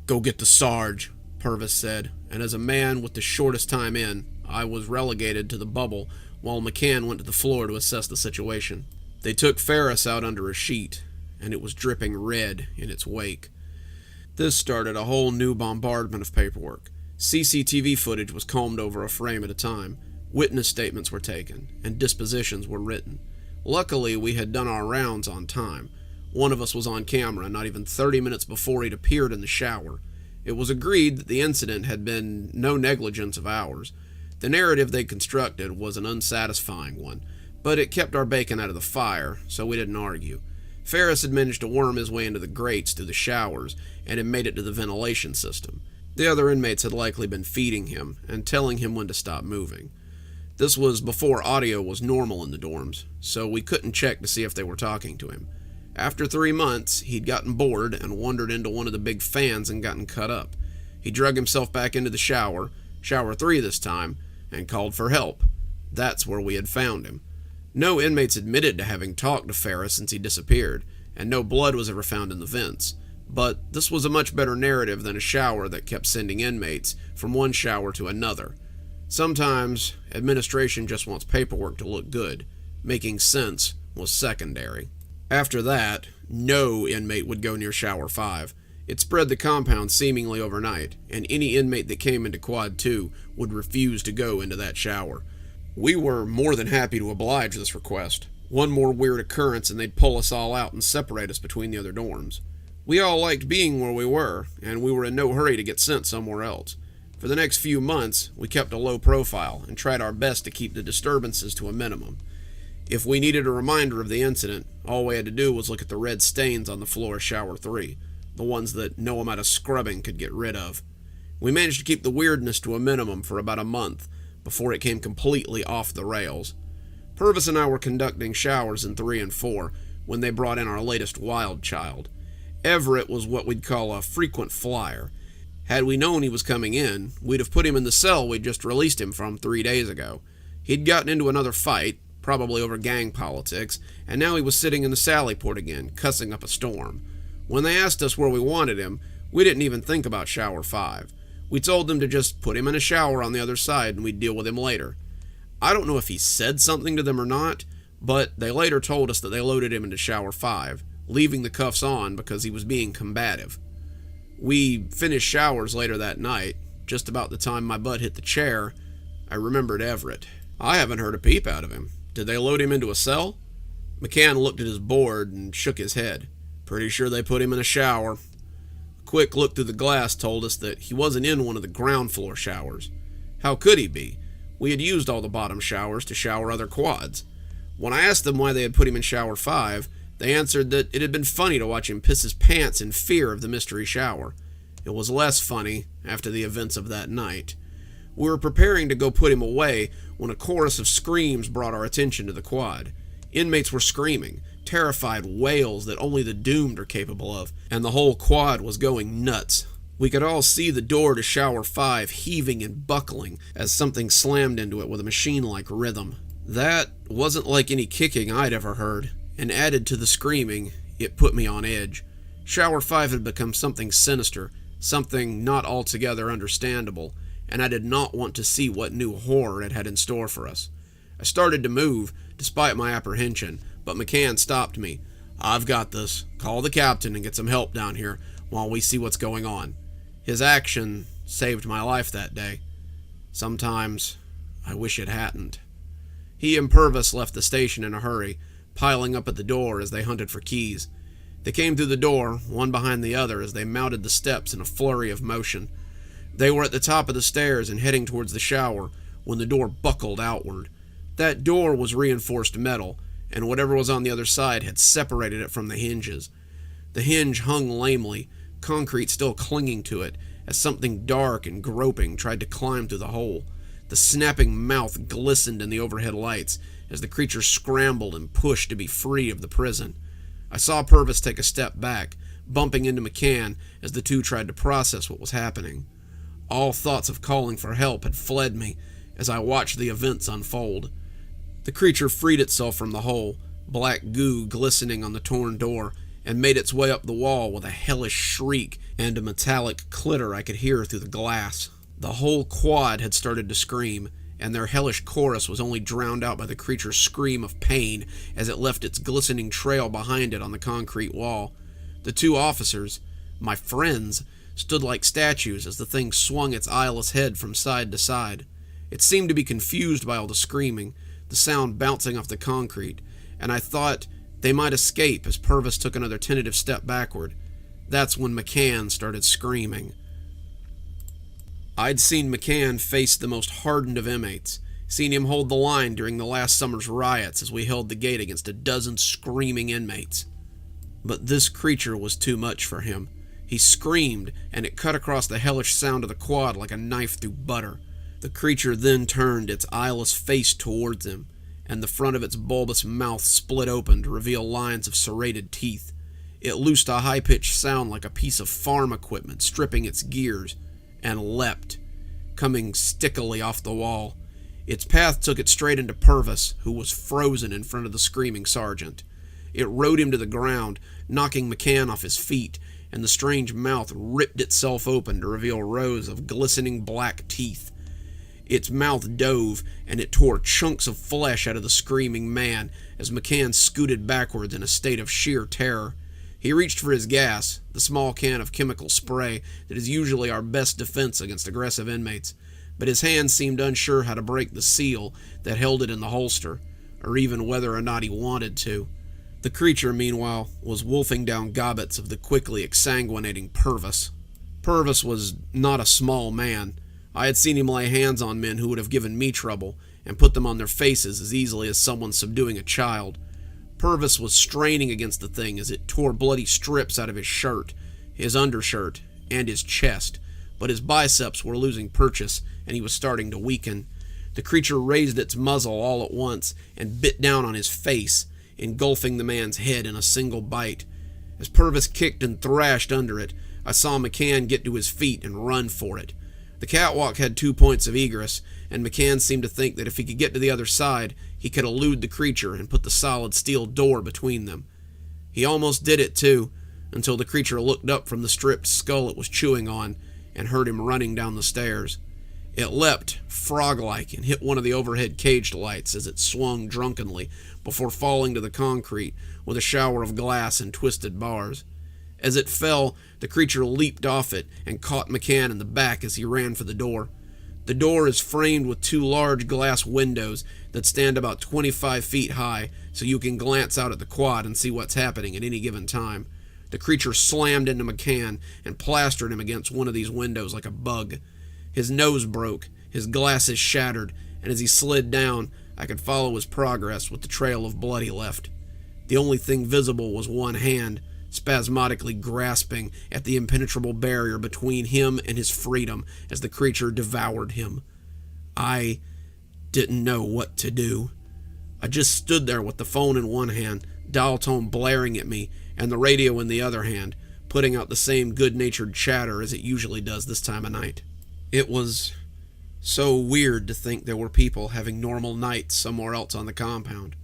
"Go get the Sarge," Purvis said, and as a man with the shortest time in, I was relegated to the bubble while McCann went to the floor to assess the situation. They took Ferris out under a sheet, and it was dripping red in its wake. This started a whole new bombardment of paperwork. CCTV footage was combed over a frame at a time, witness statements were taken, and dispositions were written. Luckily, we had done our rounds on time. One of us was on camera not even 30 minutes before he'd appeared in the shower. It was agreed that the incident had been no negligence of ours. The narrative they constructed was an unsatisfying one, but it kept our bacon out of the fire, so we didn't argue. Ferris had managed to worm his way into the grates through the showers and had made it to the ventilation system. The other inmates had likely been feeding him and telling him when to stop moving. This was before audio was normal in the dorms, so we couldn't check to see if they were talking to him. After 3 months, he'd gotten bored and wandered into one of the big fans and gotten cut up. He drug himself back into the shower 3 this time, and called for help. That's where we had found him. No inmates admitted to having talked to Ferris since he disappeared, and no blood was ever found in the vents. But this was a much better narrative than a shower that kept sending inmates from one shower to another. Sometimes, administration just wants paperwork to look good. Making sense was secondary. After that, no inmate would go near Shower 5. It spread the compound seemingly overnight, and any inmate that came into Quad 2 would refuse to go into that shower. We were more than happy to oblige this request. One more weird occurrence and they'd pull us all out and separate us between the other dorms. We all liked being where we were, and we were in no hurry to get sent somewhere else. For the next few months, we kept a low profile and tried our best to keep the disturbances to a minimum. If we needed a reminder of the incident, all we had to do was look at the red stains on the floor of Shower 3, the ones that no amount of scrubbing could get rid of. We managed to keep the weirdness to a minimum for about a month, before it came completely off the rails. Purvis and I were conducting showers in 3 and 4 when they brought in our latest wild child. Everett was what we'd call a frequent flyer. Had we known he was coming in, we'd have put him in the cell we'd just released him from 3 days ago. He'd gotten into another fight, probably over gang politics, and now he was sitting in the sally port again, cussing up a storm. When they asked us where we wanted him, we didn't even think about Shower 5. We told them to just put him in a shower on the other side and we'd deal with him later. I don't know if he said something to them or not, but they later told us that they loaded him into Shower 5, leaving the cuffs on because he was being combative. We finished showers later that night. Just about the time my butt hit the chair, I remembered Everett. I haven't heard a peep out of him. Did they load him into a cell? McCann looked at his board and shook his head. Pretty sure they put him in a shower. A quick look through the glass told us that he wasn't in one of the ground floor showers. How could he be? We had used all the bottom showers to shower other quads. When I asked them why they had put him in Shower 5, they answered that it had been funny to watch him piss his pants in fear of the mystery shower. It was less funny after the events of that night. We were preparing to go put him away when a chorus of screams brought our attention to the quad. Inmates were screaming, terrified wails that only the doomed are capable of, and the whole quad was going nuts. We could all see the door to Shower 5 heaving and buckling as something slammed into it with a machine-like rhythm. That wasn't like any kicking I'd ever heard, and added to the screaming, it put me on edge. Shower 5 had become something sinister, something not altogether understandable, and I did not want to see what new horror it had in store for us. I started to move, despite my apprehension, but McCann stopped me. "I've got this. Call the captain and get some help down here while we see what's going on." His action saved my life that day. Sometimes I wish it hadn't. He and Purvis left the station in a hurry, piling up at the door as they hunted for keys. They came through the door, one behind the other, as they mounted the steps in a flurry of motion. They were at the top of the stairs and heading towards the shower when the door buckled outward. That door was reinforced metal, and whatever was on the other side had separated it from the hinges. The hinge hung lamely, concrete still clinging to it, as something dark and groping tried to climb through the hole. The snapping mouth glistened in the overhead lights as the creature scrambled and pushed to be free of the prison. I saw Purvis take a step back, bumping into McCann as the two tried to process what was happening. All thoughts of calling for help had fled me as I watched the events unfold. The creature freed itself from the hole, black goo glistening on the torn door, and made its way up the wall with a hellish shriek and a metallic clitter I could hear through the glass. The whole quad had started to scream, and their hellish chorus was only drowned out by the creature's scream of pain as it left its glistening trail behind it on the concrete wall. The two officers, my friends, stood like statues as the thing swung its eyeless head from side to side. It seemed to be confused by all the screaming, the sound bouncing off the concrete, and I thought they might escape as Purvis took another tentative step backward. That's when McCann started screaming. I'd seen McCann face the most hardened of inmates, seen him hold the line during the last summer's riots as we held the gate against a dozen screaming inmates. But this creature was too much for him. He screamed, and it cut across the hellish sound of the quad like a knife through butter. The creature then turned its eyeless face towards him, and the front of its bulbous mouth split open to reveal lines of serrated teeth. It loosed a high-pitched sound like a piece of farm equipment stripping its gears, and leapt, coming stickily off the wall. Its path took it straight into Purvis, who was frozen in front of the screaming sergeant. It rode him to the ground, knocking McCann off his feet, and the strange mouth ripped itself open to reveal rows of glistening black teeth. Its mouth dove, and it tore chunks of flesh out of the screaming man as McCann scooted backwards in a state of sheer terror. He reached for his gas, the small can of chemical spray that is usually our best defense against aggressive inmates, but his hand seemed unsure how to break the seal that held it in the holster, or even whether or not he wanted to. The creature, meanwhile, was wolfing down gobbets of the quickly exsanguinating Purvis. Purvis was not a small man. I had seen him lay hands on men who would have given me trouble, and put them on their faces as easily as someone subduing a child. Purvis was straining against the thing as it tore bloody strips out of his shirt, his undershirt, and his chest, but his biceps were losing purchase, and he was starting to weaken. The creature raised its muzzle all at once and bit down on his face, engulfing the man's head in a single bite. As Purvis kicked and thrashed under it, I saw McCann get to his feet and run for it. The catwalk had 2 points of egress, and McCann seemed to think that if he could get to the other side, he could elude the creature and put the solid steel door between them. He almost did it, too, until the creature looked up from the stripped skull it was chewing on and heard him running down the stairs. It leapt, frog-like, and hit one of the overhead caged lights as it swung drunkenly before falling to the concrete with a shower of glass and twisted bars. As it fell, the creature leaped off it and caught McCann in the back as he ran for the door. The door is framed with 2 large glass windows that stand about 25 feet high, so you can glance out at the quad and see what's happening at any given time. The creature slammed into McCann and plastered him against one of these windows like a bug. His nose broke, his glasses shattered, and as he slid down, I could follow his progress with the trail of blood he left. The only thing visible was one hand, spasmodically grasping at the impenetrable barrier between him and his freedom as the creature devoured him. I didn't know what to do. I just stood there with the phone in one hand, dial tone blaring at me, and the radio in the other hand, putting out the same good-natured chatter as it usually does this time of night. It was So weird to think there were people having normal nights somewhere else on the compound.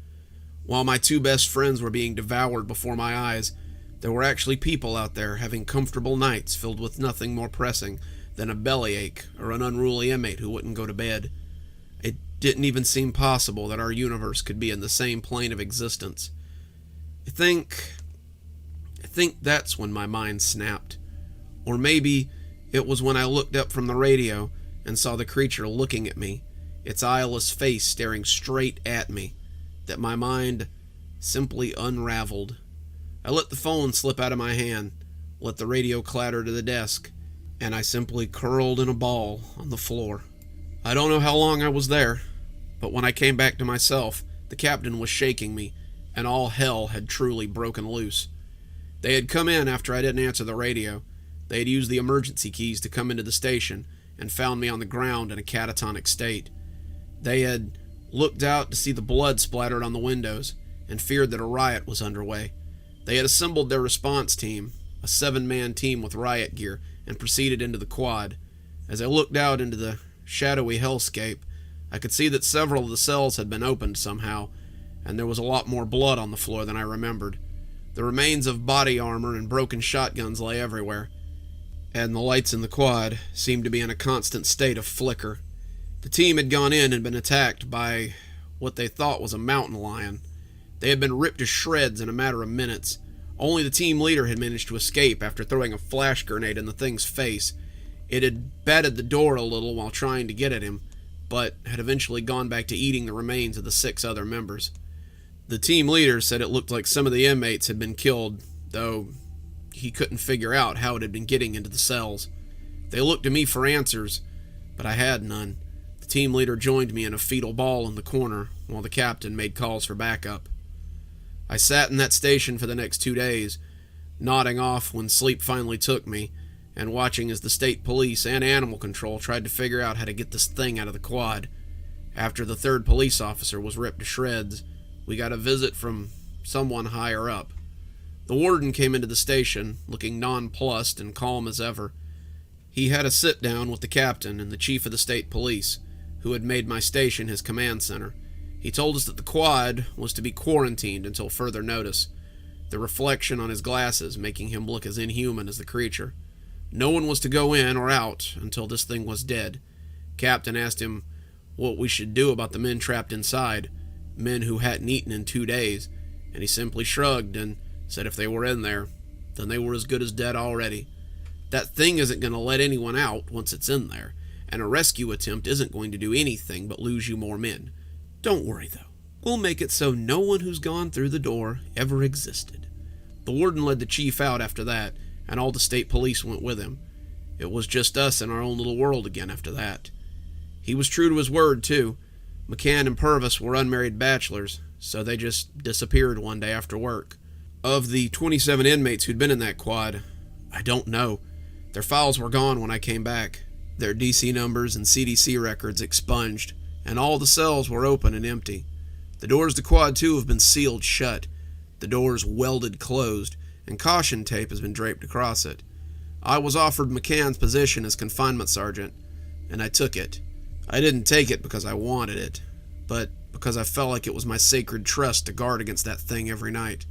While my two best friends were being devoured before my eyes, there were actually people out there having comfortable nights filled with nothing more pressing than a bellyache or an unruly inmate who wouldn't go to bed. It didn't even seem possible that our universe could be in the same plane of existence. I think that's when my mind snapped. Or maybe it was when I looked up from the radio and saw the creature looking at me, its eyeless face staring straight at me, that my mind simply unraveled. I let the phone slip out of my hand, let the radio clatter to the desk, and I simply curled in a ball on the floor. I don't know how long I was there, but when I came back to myself, the captain was shaking me, and all hell had truly broken loose. They had come in after I didn't answer the radio. They had used the emergency keys to come into the station and found me on the ground in a catatonic state. They had looked out to see the blood splattered on the windows and feared that a riot was underway. They had assembled their response team, a 7-man team with riot gear, and proceeded into the quad. As I looked out into the shadowy hellscape, I could see that several of the cells had been opened somehow, and there was a lot more blood on the floor than I remembered. The remains of body armor and broken shotguns lay everywhere, and the lights in the quad seemed to be in a constant state of flicker. The team had gone in and been attacked by what they thought was a mountain lion. They had been ripped to shreds in a matter of minutes. Only the team leader had managed to escape after throwing a flash grenade in the thing's face. It had batted the door a little while trying to get at him, but had eventually gone back to eating the remains of the 6 other members. The team leader said it looked like some of the inmates had been killed, though he couldn't figure out how it had been getting into the cells. They looked to me for answers, but I had none. The team leader joined me in a fetal ball in the corner, while the captain made calls for backup. I sat in that station for the next 2 days, nodding off when sleep finally took me, and watching as the state police and animal control tried to figure out how to get this thing out of the quad. After the 3rd police officer was ripped to shreds, we got a visit from someone higher up. The warden came into the station, looking nonplussed and calm as ever. He had a sit-down with the captain and the chief of the state police, who had made my station his command center. He told us that the quad was to be quarantined until further notice, the reflection on his glasses making him look as inhuman as the creature. No one was to go in or out until this thing was dead. Captain asked him what we should do about the men trapped inside, men who hadn't eaten in 2 days, and he simply shrugged and said if they were in there, then they were as good as dead already. That thing isn't going to let anyone out once it's in there, and a rescue attempt isn't going to do anything but lose you more men. Don't worry, though. We'll make it so no one who's gone through the door ever existed. The warden led the chief out after that, and all the state police went with him. It was just us in our own little world again after that. He was true to his word, too. McCann and Purvis were unmarried bachelors, so they just disappeared one day after work. Of the 27 inmates who'd been in that quad, I don't know. Their files were gone when I came back. Their DC numbers and CDC records expunged, and all the cells were open and empty. The doors to Quad 2 have been sealed shut, the doors welded closed, and caution tape has been draped across it. I was offered McCann's position as confinement sergeant, and I took it. I didn't take it because I wanted it, but because I felt like it was my sacred trust to guard against that thing every night.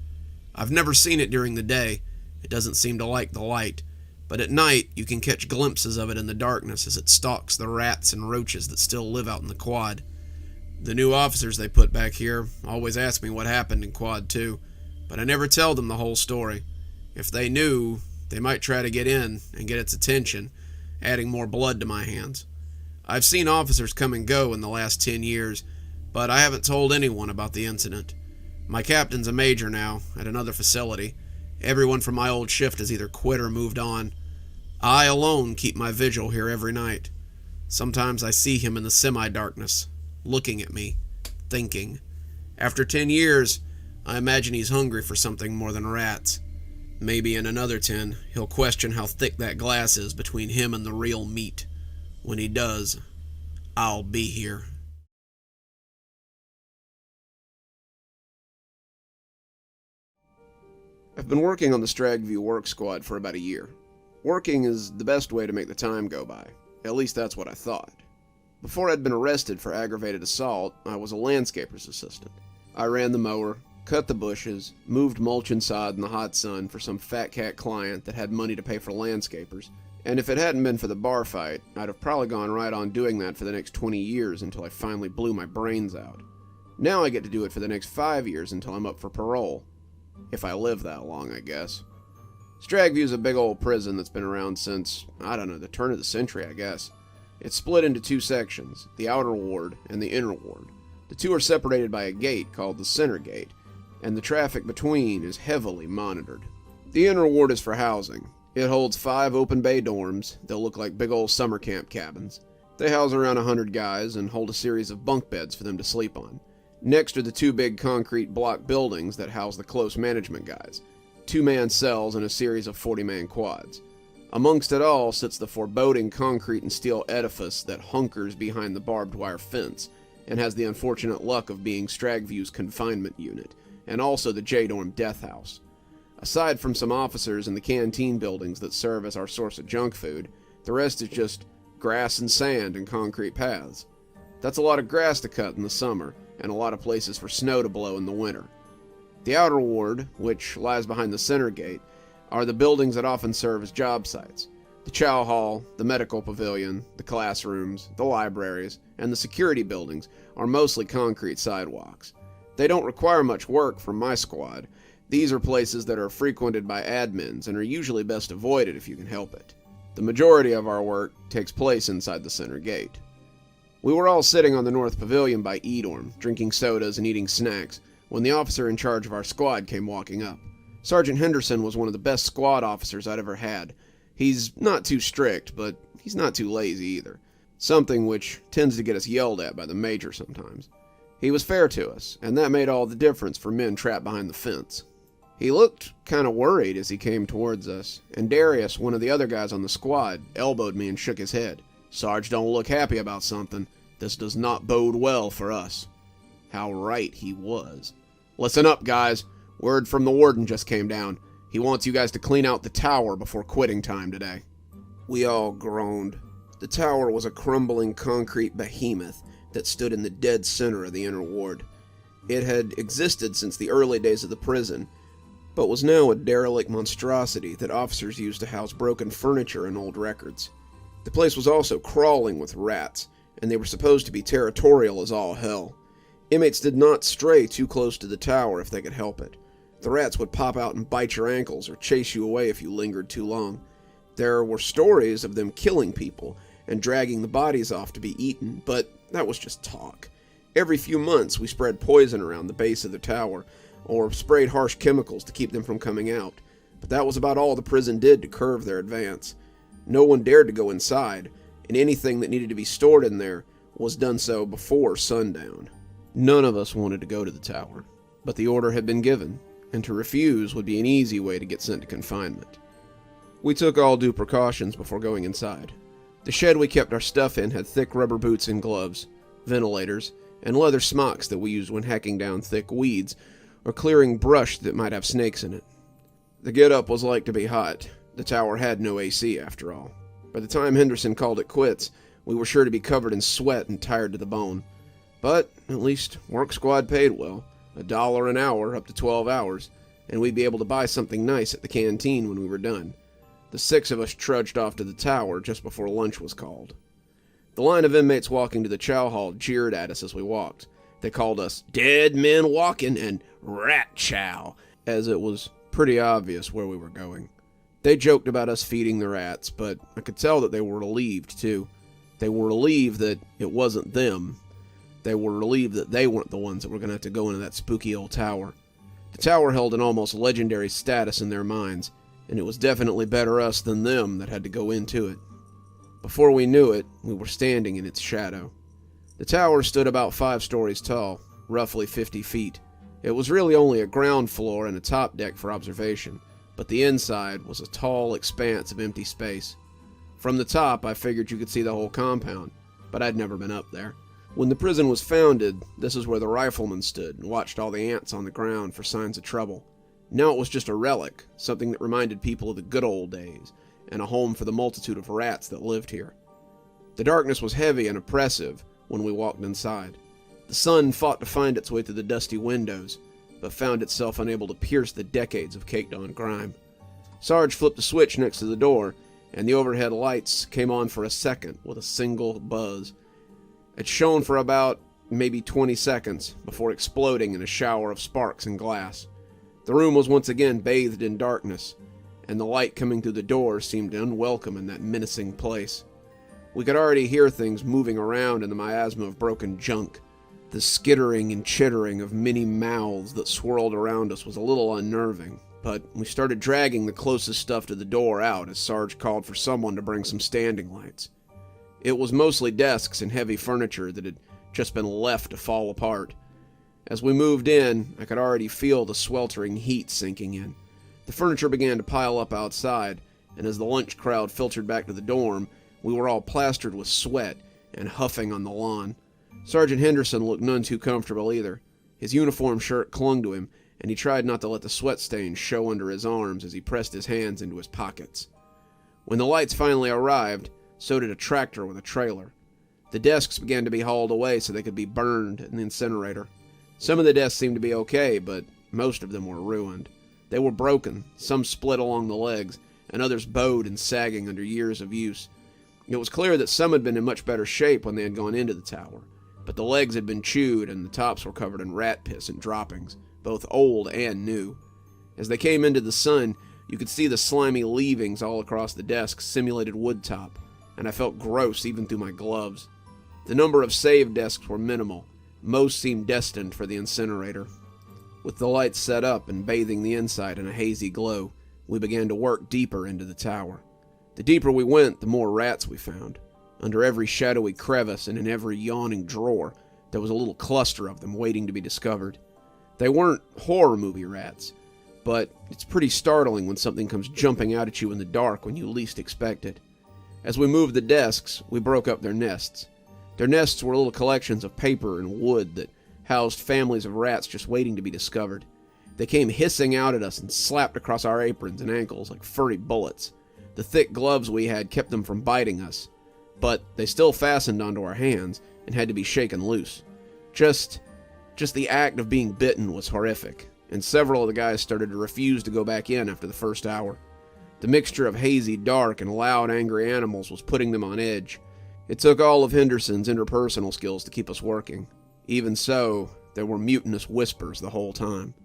I've never seen it during the day. It doesn't seem to like the light, but at night you can catch glimpses of it in the darkness as it stalks the rats and roaches that still live out in the quad. The new officers they put back here always ask me what happened in Quad 2, but I never tell them the whole story. If they knew, they might try to get in and get its attention, adding more blood to my hands. I've seen officers come and go in the last 10 years, but I haven't told anyone about the incident. My captain's a major now, at another facility. Everyone from my old shift has either quit or moved on. I alone keep my vigil here every night. Sometimes I see him in the semi-darkness, looking at me, thinking. After 10 years, I imagine he's hungry for something more than rats. Maybe in another 10, he'll question how thick that glass is between him and the real meat. When he does, I'll be here. I've been working on the Stragview work squad for about a year. Working is the best way to make the time go by. At least that's what I thought. Before I'd been arrested for aggravated assault, I was a landscaper's assistant. I ran the mower, cut the bushes, moved mulch and sod in the hot sun for some fat cat client that had money to pay for landscapers, and if it hadn't been for the bar fight, I'd have probably gone right on doing that for the next 20 years until I finally blew my brains out. Now I get to do it for the next 5 years until I'm up for parole. If I live that long, I guess. Stragview's a big old prison that's been around since, I don't know, the turn of the century, I guess. It's split into 2 sections, the outer ward and the inner ward. The 2 are separated by a gate called the center gate, and the traffic between is heavily monitored. The inner ward is for housing. It holds 5 open bay dorms that look like big old summer camp cabins. They house around 100 guys and hold a series of bunk beds for them to sleep on. Next are the 2 big concrete block buildings that house the close management guys, 2-man cells and a series of 40-man quads. Amongst it all sits the foreboding concrete and steel edifice that hunkers behind the barbed wire fence and has the unfortunate luck of being Stragview's confinement unit, and also the J-Dorm death house. Aside from some officers and the canteen buildings that serve as our source of junk food, the rest is just grass and sand and concrete paths. That's a lot of grass to cut in the summer, and a lot of places for snow to blow in the winter. The outer ward, which lies behind the center gate, are the buildings that often serve as job sites. The chow hall, the medical pavilion, the classrooms, the libraries, and the security buildings are mostly concrete sidewalks. They don't require much work from my squad. These are places that are frequented by admins and are usually best avoided if you can help it. The majority of our work takes place inside the center gate. We were all sitting on the north pavilion by E-Dorm, drinking sodas and eating snacks, when the officer in charge of our squad came walking up. Sergeant Henderson was one of the best squad officers I'd ever had. He's not too strict, but he's not too lazy either. Something which tends to get us yelled at by the major sometimes. He was fair to us, and that made all the difference for men trapped behind the fence. He looked kind of worried as he came towards us, and Darius, one of the other guys on the squad, elbowed me and shook his head. "Sarge don't look happy about something. This does not bode well for us." How right he was. "Listen up, guys. Word from the warden just came down. He wants you guys to clean out the tower before quitting time today." We all groaned. The tower was a crumbling concrete behemoth that stood in the dead center of the inner ward. It had existed since the early days of the prison, but was now a derelict monstrosity that officers used to house broken furniture and old records. The place was also crawling with rats, and they were supposed to be territorial as all hell. Inmates did not stray too close to the tower if they could help it. The rats would pop out and bite your ankles or chase you away if you lingered too long. There were stories of them killing people and dragging the bodies off to be eaten, but that was just talk. Every few months we spread poison around the base of the tower, or sprayed harsh chemicals to keep them from coming out, but that was about all the prison did to curb their advance. No one dared to go inside, and anything that needed to be stored in there was done so before sundown. None of us wanted to go to the tower, but the order had been given, and to refuse would be an easy way to get sent to confinement. We took all due precautions before going inside. The shed we kept our stuff in had thick rubber boots and gloves, ventilators, and leather smocks that we used when hacking down thick weeds or clearing brush that might have snakes in it. The get-up was like to be hot. The tower had no AC after all. By the time Henderson called it quits, we were sure to be covered in sweat and tired to the bone. But at least work squad paid well, $1 an hour up to 12 hours, and we'd be able to buy something nice at the canteen when we were done. The 6 of us trudged off to the tower just before lunch was called. The line of inmates walking to the chow hall jeered at us as we walked. They called us dead men walking and rat chow, as it was pretty obvious where we were going. They joked about us feeding the rats, but I could tell that they were relieved too. They were relieved that it wasn't them. They were relieved that they weren't the ones that were going to have to go into that spooky old tower. The tower held an almost legendary status in their minds, and it was definitely better us than them that had to go into it. Before we knew it, we were standing in its shadow. The tower stood about 5 stories tall, roughly 50 feet. It was really only a ground floor and a top deck for observation, but the inside was a tall expanse of empty space. From the top, I figured you could see the whole compound, but I'd never been up there. When the prison was founded, this is where the riflemen stood and watched all the ants on the ground for signs of trouble. Now it was just a relic, something that reminded people of the good old days, and a home for the multitude of rats that lived here. The darkness was heavy and oppressive when we walked inside. The sun fought to find its way through the dusty windows, but found itself unable to pierce the decades of caked-on grime. Sarge flipped a switch next to the door, and the overhead lights came on for a second with a single buzz. It shone for about maybe 20 seconds before exploding in a shower of sparks and glass. The room was once again bathed in darkness, and the light coming through the door seemed unwelcome in that menacing place. We could already hear things moving around in the miasma of broken junk. The skittering and chittering of many mouths that swirled around us was a little unnerving, but we started dragging the closest stuff to the door out as Sarge called for someone to bring some standing lights. It was mostly desks and heavy furniture that had just been left to fall apart. As we moved in, I could already feel the sweltering heat sinking in. The furniture began to pile up outside, and as the lunch crowd filtered back to the dorm, we were all plastered with sweat and huffing on the lawn. Sergeant Henderson looked none too comfortable either. His uniform shirt clung to him, and he tried not to let the sweat stains show under his arms as he pressed his hands into his pockets. When the lights finally arrived, so did a tractor with a trailer. The desks began to be hauled away so they could be burned in the incinerator. Some of the desks seemed to be okay, but most of them were ruined. They were broken, some split along the legs, and others bowed and sagging under years of use. It was clear that some had been in much better shape when they had gone into the tower, but the legs had been chewed and the tops were covered in rat piss and droppings, both old and new. As they came into the sun, you could see the slimy leavings all across the desk simulated wood top, and I felt gross even through my gloves. The number of save desks were minimal. Most seemed destined for the incinerator. With the lights set up and bathing the inside in a hazy glow, we began to work deeper into the tower. The deeper we went, the more rats we found. Under every shadowy crevice and in every yawning drawer, there was a little cluster of them waiting to be discovered. They weren't horror movie rats, but it's pretty startling when something comes jumping out at you in the dark when you least expect it. As we moved the desks, we broke up their nests. Their nests were little collections of paper and wood that housed families of rats just waiting to be discovered. They came hissing out at us and slapped across our aprons and ankles like furry bullets. The thick gloves we had kept them from biting us, but they still fastened onto our hands and had to be shaken loose. Just the act of being bitten was horrific, and several of the guys started to refuse to go back in after the first hour. The mixture of hazy dark and loud angry animals was putting them on edge. It took all of Henderson's interpersonal skills to keep us working. Even so, there were mutinous whispers the whole time.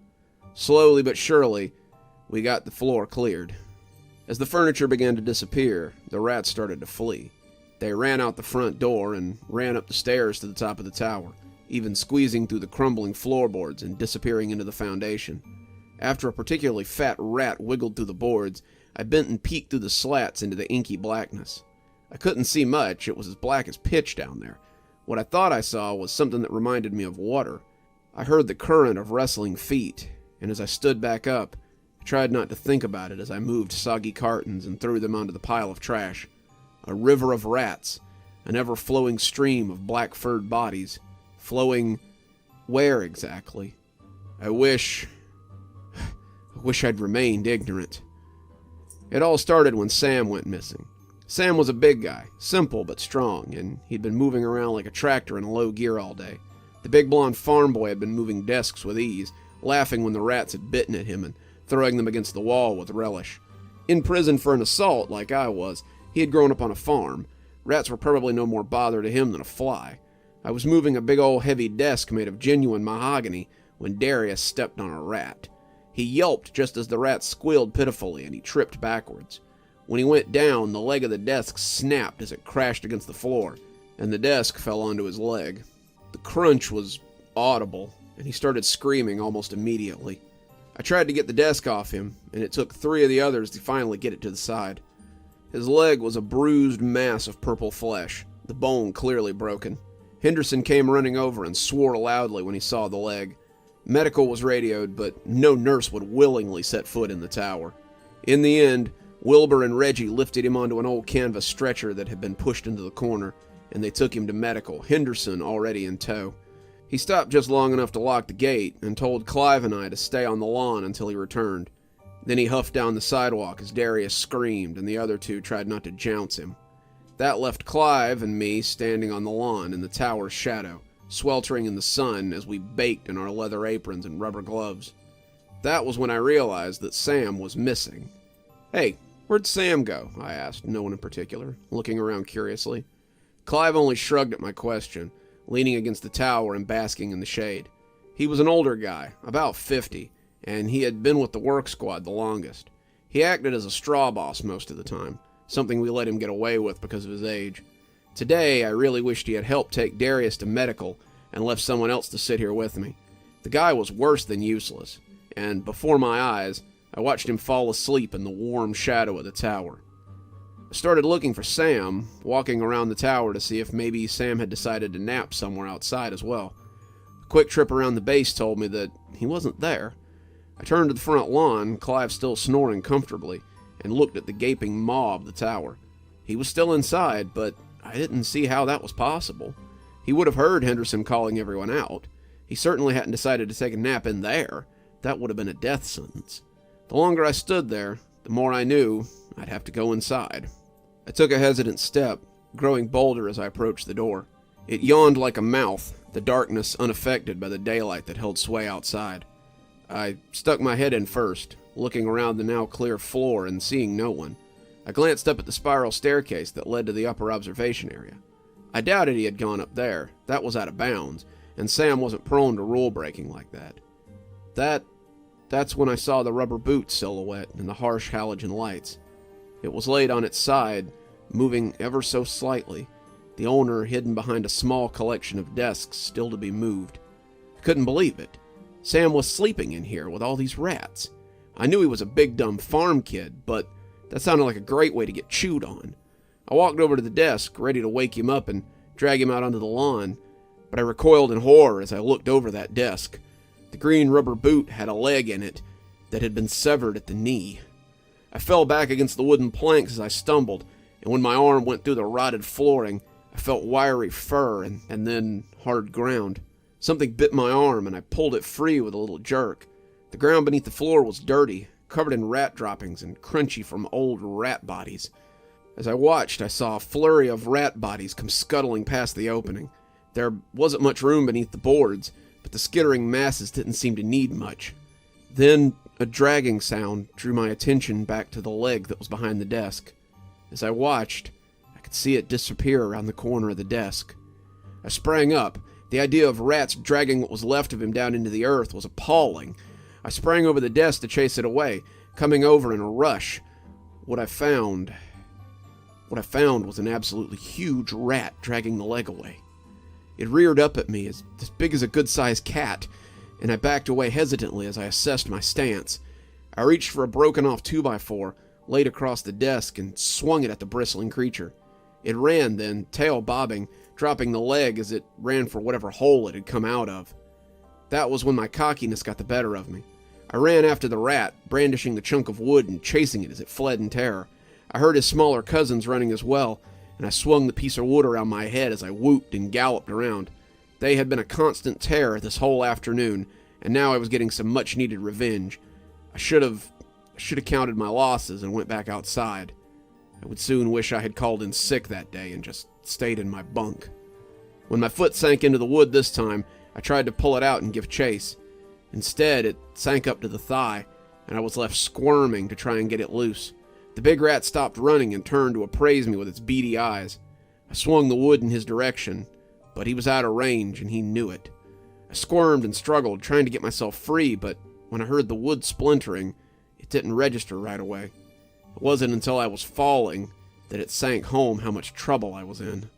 Slowly but surely, we got the floor cleared. As the furniture began to disappear, the rats started to flee. They ran out the front door and ran up the stairs to the top of the tower, even squeezing through the crumbling floorboards and disappearing into the foundation. After a particularly fat rat wiggled through the boards, I bent and peeked through the slats into the inky blackness. I couldn't see much. It was as black as pitch down there. What I thought I saw was something that reminded me of water. I heard the current of wrestling feet, and as I stood back up, I tried not to think about it as I moved soggy cartons and threw them onto the pile of trash. A river of rats, an ever-flowing stream of black-furred bodies, flowing where exactly? I wish I'd remained ignorant. It all started when Sam went missing. Sam was a big guy, simple but strong, and he'd been moving around like a tractor in low gear all day. The big blonde farm boy had been moving desks with ease, laughing when the rats had bitten at him and throwing them against the wall with relish. In prison for an assault, like I was, he had grown up on a farm. Rats were probably no more bother to him than a fly. I was moving a big old heavy desk made of genuine mahogany when Darius stepped on a rat. He yelped just as the rat squealed pitifully, and he tripped backwards. When he went down, the leg of the desk snapped as it crashed against the floor, and the desk fell onto his leg. The crunch was audible, and he started screaming almost immediately. I tried to get the desk off him, and it took 3 of the others to finally get it to the side. His leg was a bruised mass of purple flesh, the bone clearly broken. Henderson came running over and swore loudly when he saw the leg. Medical was radioed, but no nurse would willingly set foot in the tower. In the end, Wilbur and Reggie lifted him onto an old canvas stretcher that had been pushed into the corner, and they took him to medical, Henderson already in tow. He stopped just long enough to lock the gate and told Clive and I to stay on the lawn until he returned. Then he huffed down the sidewalk as Darius screamed and the other 2 tried not to jounce him. That left Clive and me standing on the lawn in the tower's shadow, sweltering in the sun as we baked in our leather aprons and rubber gloves. That was when I realized that Sam was missing. "Hey, where'd Sam go?" I asked, no one in particular, looking around curiously. Clive only shrugged at my question, leaning against the tower and basking in the shade. He was an older guy, about 50, and he had been with the work squad the longest. He acted as a straw boss most of the time, something we let him get away with because of his age. Today, I really wished he had helped take Darius to medical and left someone else to sit here with me. The guy was worse than useless, and before my eyes, I watched him fall asleep in the warm shadow of the tower. I started looking for Sam, walking around the tower to see if maybe Sam had decided to nap somewhere outside as well. A quick trip around the base told me that he wasn't there. I turned to the front lawn, Clive still snoring comfortably, and looked at the gaping maw of the tower. He was still inside, but I didn't see how that was possible. He would have heard Henderson calling everyone out. He certainly hadn't decided to take a nap in there. That would have been a death sentence. The longer I stood there, the more I knew I'd have to go inside. I took a hesitant step, growing bolder as I approached the door. It yawned like a mouth, the darkness unaffected by the daylight that held sway outside. I stuck my head in first, looking around the now clear floor and seeing no one. I glanced up at the spiral staircase that led to the upper observation area. I doubted he had gone up there. That was out of bounds, and Sam wasn't prone to rule breaking like that. That's when I saw the rubber boot silhouette in the harsh halogen lights. It was laid on its side, moving ever so slightly, the owner hidden behind a small collection of desks still to be moved. I couldn't believe it. Sam was sleeping in here with all these rats. I knew he was a big dumb farm kid, but that sounded like a great way to get chewed on. I walked over to the desk, ready to wake him up and drag him out onto the lawn, but I recoiled in horror as I looked over that desk. The green rubber boot had a leg in it that had been severed at the knee. I fell back against the wooden planks as I stumbled, and when my arm went through the rotted flooring, I felt wiry fur and then hard ground. Something bit my arm, and I pulled it free with a little jerk. The ground beneath the floor was dirty, covered in rat droppings and crunchy from old rat bodies. As I watched, I saw a flurry of rat bodies come scuttling past the opening. There wasn't much room beneath the boards, but the skittering masses didn't seem to need much. Then a dragging sound drew my attention back to the leg that was behind the desk. As I watched, I could see it disappear around the corner of the desk. I sprang up. The idea of rats dragging what was left of him down into the earth was appalling. I sprang over the desk to chase it away, coming over in a rush. What I found was an absolutely huge rat dragging the leg away. It reared up at me as big as a good-sized cat, and I backed away hesitantly as I assessed my stance. I reached for a broken-off 2x4, laid across the desk, and swung it at the bristling creature. It ran then, tail bobbing, dropping the leg as it ran for whatever hole it had come out of. That was when my cockiness got the better of me. I ran after the rat, brandishing the chunk of wood and chasing it as it fled in terror. I heard his smaller cousins running as well, and I swung the piece of wood around my head as I whooped and galloped around. They had been a constant terror this whole afternoon, and now I was getting some much-needed revenge. I should have counted my losses and went back outside. I would soon wish I had called in sick that day and just stayed in my bunk. When my foot sank into the wood this time, I tried to pull it out and give chase. Instead, it sank up to the thigh, and I was left squirming to try and get it loose. The big rat stopped running and turned to appraise me with its beady eyes. I swung the wood in his direction, but he was out of range, and he knew it. I squirmed and struggled, trying to get myself free, but when I heard the wood splintering, it didn't register right away. It wasn't until I was falling that it sank home how much trouble I was in.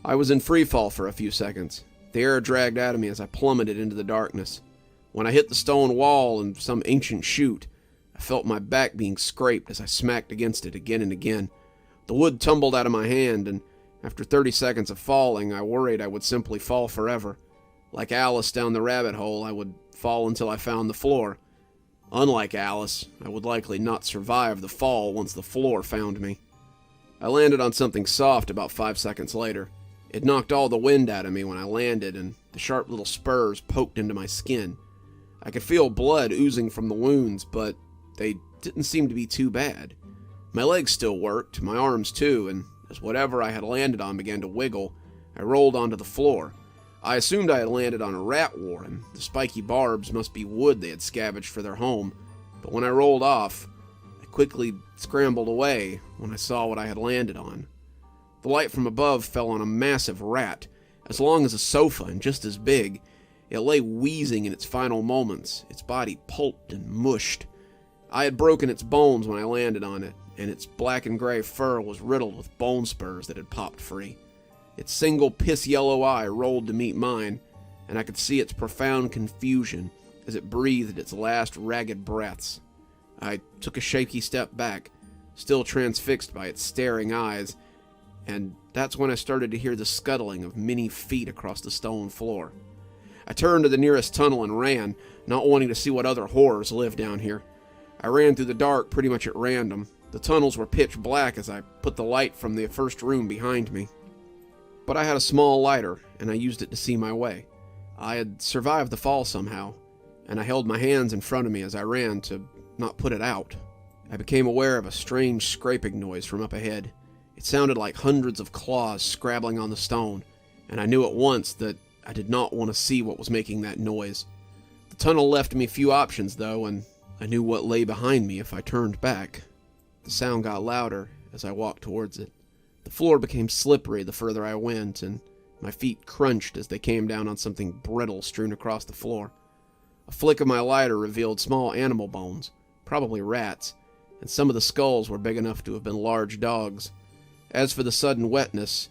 I was in free fall for a few seconds. The air dragged out of me as I plummeted into the darkness. When I hit the stone wall in some ancient chute, I felt my back being scraped as I smacked against it again and again. The wood tumbled out of my hand, and after 30 seconds of falling, I worried I would simply fall forever. Like Alice down the rabbit hole, I would fall until I found the floor. Unlike Alice, I would likely not survive the fall once the floor found me. I landed on something soft about 5 seconds later. It knocked all the wind out of me when I landed, and the sharp little spurs poked into my skin. I could feel blood oozing from the wounds, but they didn't seem to be too bad. My legs still worked, my arms too, and As whatever I had landed on began to wiggle, I rolled onto the floor. I assumed I had landed on a rat warren. The spiky barbs must be wood they had scavenged for their home, but when I rolled off, I quickly scrambled away when I saw what I had landed on. The light from above fell on a massive rat, as long as a sofa and just as big. It lay wheezing in its final moments, its body pulped and mushed. I had broken its bones when I landed on it, and its black and gray fur was riddled with bone spurs that had popped free. Its single piss-yellow eye rolled to meet mine, and I could see its profound confusion as it breathed its last ragged breaths. I took a shaky step back, still transfixed by its staring eyes, and that's when I started to hear the scuttling of many feet across the stone floor. I turned to the nearest tunnel and ran, not wanting to see what other horrors lived down here. I ran through the dark pretty much at random. The tunnels were pitch black as I put the light from the first room behind me. But I had a small lighter, and I used it to see my way. I had survived the fall somehow, and I held my hands in front of me as I ran to not put it out. I became aware of a strange scraping noise from up ahead. It sounded like hundreds of claws scrabbling on the stone, and I knew at once that I did not want to see what was making that noise. The tunnel left me few options, though, and I knew what lay behind me if I turned back. The sound got louder as I walked towards it. The floor became slippery the further I went, and my feet crunched as they came down on something brittle strewn across the floor. A flick of my lighter revealed small animal bones, probably rats, and some of the skulls were big enough to have been large dogs. As for the sudden wetness,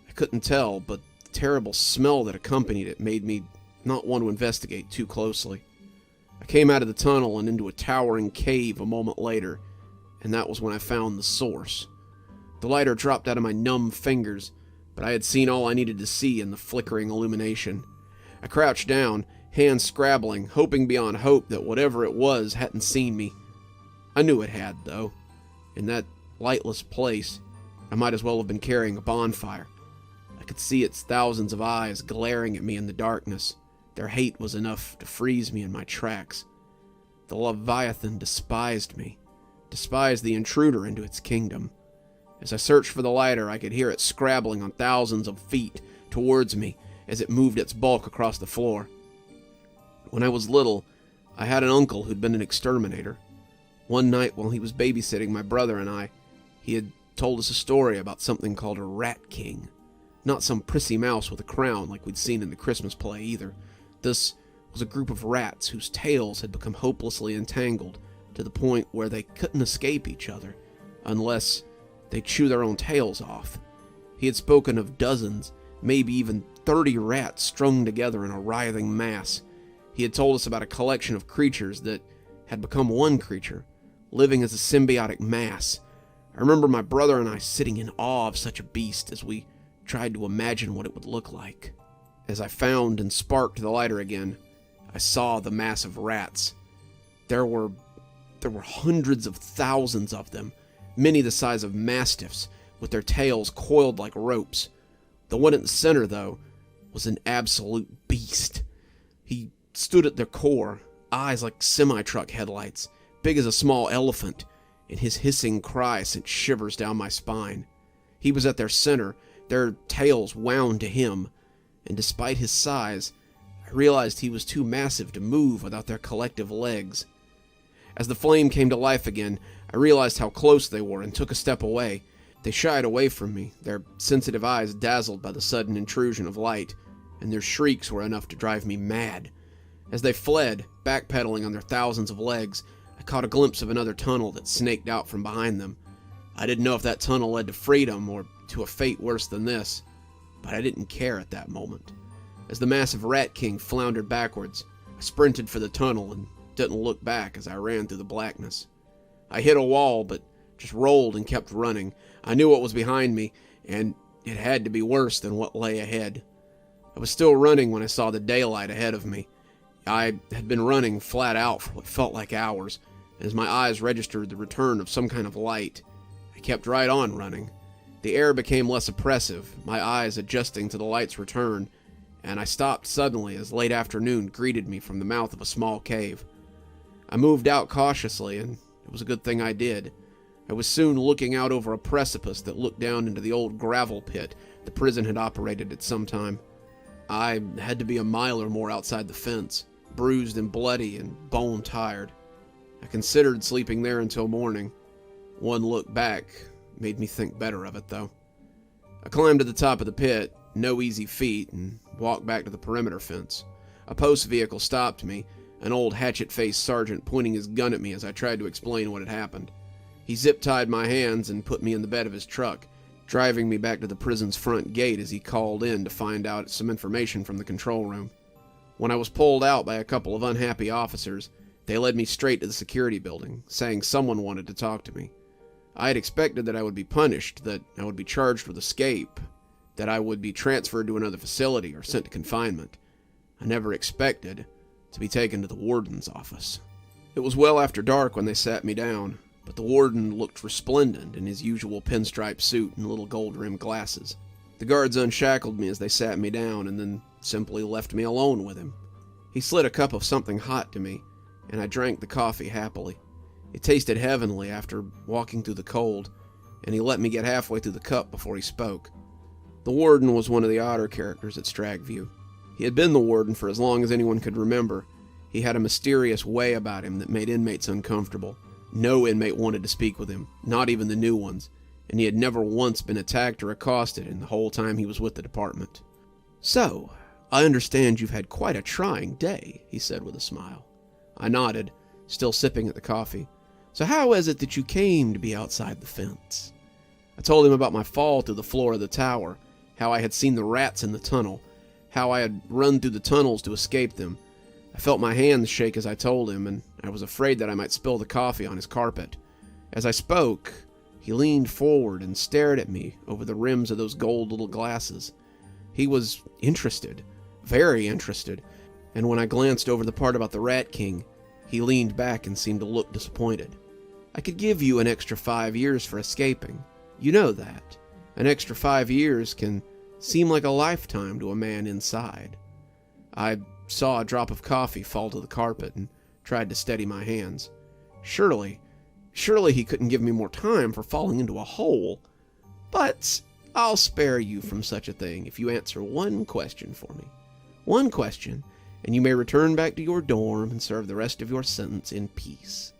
I couldn't tell, but the terrible smell that accompanied it made me not want to investigate too closely. I came out of the tunnel and into a towering cave a moment later, and that was when I found the source. The lighter dropped out of my numb fingers, but I had seen all I needed to see in the flickering illumination. I crouched down, hands scrabbling, hoping beyond hope that whatever it was hadn't seen me. I knew it had, though. In that lightless place, I might as well have been carrying a bonfire. I could see its thousands of eyes glaring at me in the darkness. Their hate was enough to freeze me in my tracks. The Leviathan despised me, despised the intruder into its kingdom. As I searched for the lighter, I could hear it scrabbling on thousands of feet towards me as it moved its bulk across the floor. When I was little, I had an uncle who'd been an exterminator. One night while he was babysitting my brother and I, he had told us a story about something called a rat king. Not some prissy mouse with a crown like we'd seen in the Christmas play either. This was a group of rats whose tails had become hopelessly entangled to the point where they couldn't escape each other unless they chew their own tails off. He had spoken of dozens, maybe even 30 rats strung together in a writhing mass. He had told us about a collection of creatures that had become one creature, living as a symbiotic mass. I remember my brother and I sitting in awe of such a beast as we tried to imagine what it would look like. As I found and sparked the lighter again, I saw the mass of rats. There were hundreds of thousands of them, many the size of mastiffs, with their tails coiled like ropes. The one at the center, though, was an absolute beast. He stood at their core, eyes like semi-truck headlights, big as a small elephant, and his hissing cry sent shivers down my spine. He was at their center, their tails wound to him, and despite his size, I realized he was too massive to move without their collective legs. As the flame came to life again, I realized how close they were and took a step away. They shied away from me, their sensitive eyes dazzled by the sudden intrusion of light, and their shrieks were enough to drive me mad. As they fled, backpedaling on their thousands of legs, I caught a glimpse of another tunnel that snaked out from behind them. I didn't know if that tunnel led to freedom or to a fate worse than this, but I didn't care at that moment. As the massive Rat King floundered backwards, I sprinted for the tunnel and didn't look back as I ran through the blackness. I hit a wall, but just rolled and kept running. I knew what was behind me, and it had to be worse than what lay ahead. I was still running when I saw the daylight ahead of me. I had been running flat out for what felt like hours, and as my eyes registered the return of some kind of light, I kept right on running. The air became less oppressive, my eyes adjusting to the light's return, and I stopped suddenly as late afternoon greeted me from the mouth of a small cave. I moved out cautiously, and it was a good thing I did. I was soon looking out over a precipice that looked down into the old gravel pit the prison had operated at some time. I had to be a mile or more outside the fence, bruised and bloody and bone-tired. I considered sleeping there until morning. One look back made me think better of it, though. I climbed to the top of the pit, no easy feat, and walked back to the perimeter fence. A post vehicle stopped me, an old hatchet-faced sergeant pointing his gun at me as I tried to explain what had happened. He zip-tied my hands and put me in the bed of his truck, driving me back to the prison's front gate as he called in to find out some information from the control room. When I was pulled out by a couple of unhappy officers, they led me straight to the security building, saying someone wanted to talk to me. I had expected that I would be punished, that I would be charged with escape, that I would be transferred to another facility or sent to confinement. I never expected to be taken to the warden's office. It was well after dark when they sat me down, but the warden looked resplendent in his usual pinstripe suit and little gold-rimmed glasses. The guards unshackled me as they sat me down and then simply left me alone with him. He slid a cup of something hot to me, and I drank the coffee happily. It tasted heavenly after walking through the cold, and he let me get halfway through the cup before he spoke. The warden was one of the odder characters at Stragview. He had been the warden for as long as anyone could remember. He had a mysterious way about him that made inmates uncomfortable. No inmate wanted to speak with him, not even the new ones, and he had never once been attacked or accosted in the whole time he was with the department. "So, I understand you've had quite a trying day," he said with a smile. I nodded, still sipping at the coffee. "So how is it that you came to be outside the fence?" I told him about my fall through the floor of the tower, how I had seen the rats in the tunnel, how I had run through the tunnels to escape them. I felt my hands shake as I told him, and I was afraid that I might spill the coffee on his carpet. As I spoke, he leaned forward and stared at me over the rims of those gold little glasses. He was interested, very interested, and when I glanced over the part about the Rat King, he leaned back and seemed to look disappointed. "I could give you an extra 5 years for escaping. You know that. An extra 5 years can seem like a lifetime to a man inside." I saw a drop of coffee fall to the carpet and tried to steady my hands. Surely he couldn't give me more time for falling into a hole. "But I'll spare you from such a thing if you answer one question for me. One question, and you may return back to your dorm and serve the rest of your sentence in peace."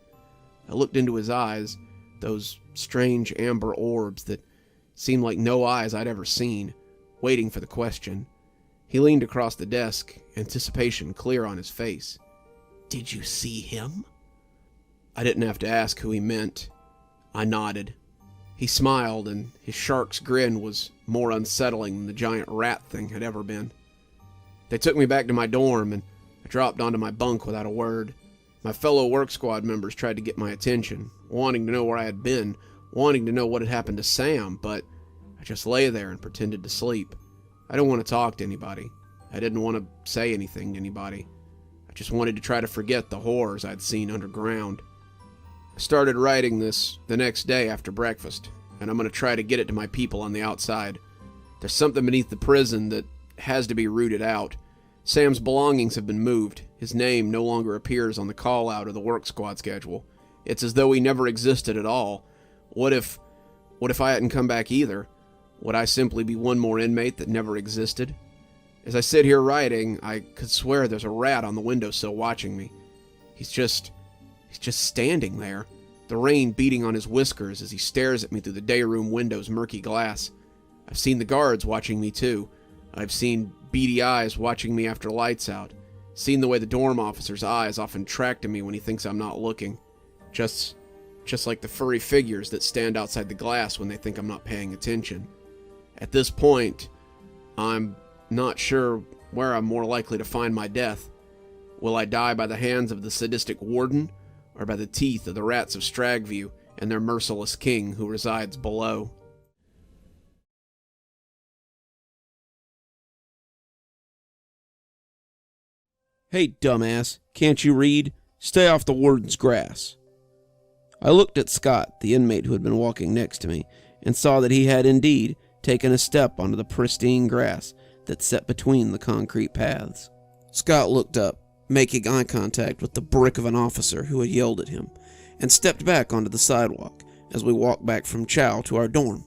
I looked into his eyes, those strange amber orbs that seemed like no eyes I'd ever seen, waiting for the question. He leaned across the desk, anticipation clear on his face. "Did you see him?" I didn't have to ask who he meant. I nodded. He smiled, and his shark's grin was more unsettling than the giant rat thing had ever been. They took me back to my dorm, and I dropped onto my bunk without a word. My fellow work squad members tried to get my attention, wanting to know where I had been, wanting to know what had happened to Sam, but I just lay there and pretended to sleep. I didn't want to talk to anybody. I didn't want to say anything to anybody. I just wanted to try to forget the horrors I'd seen underground. I started writing this the next day after breakfast, and I'm going to try to get it to my people on the outside. There's something beneath the prison that has to be rooted out. Sam's belongings have been moved. His name no longer appears on the call-out or the work squad schedule. It's as though he never existed at all. What if I hadn't come back either? Would I simply be one more inmate that never existed? As I sit here writing, I could swear there's a rat on the windowsill watching me. He's just standing there, the rain beating on his whiskers as he stares at me through the day room window's murky glass. I've seen the guards watching me too. I've seen beady eyes watching me after lights out. Seen the way the dorm officer's eyes often track to me when he thinks I'm not looking. Just like the furry figures that stand outside the glass when they think I'm not paying attention. At this point, I'm not sure where I'm more likely to find my death. Will I die by the hands of the sadistic warden, or by the teeth of the Rats of Stragview and their merciless king who resides below? "Hey, dumbass, can't you read? Stay off the Wardens Grass." I looked at Scott, the inmate who had been walking next to me, and saw that he had indeed taken a step onto the pristine grass that set between the concrete paths. Scott looked up, making eye contact with the brick of an officer who had yelled at him, and stepped back onto the sidewalk, as we walked back from chow to our dorm.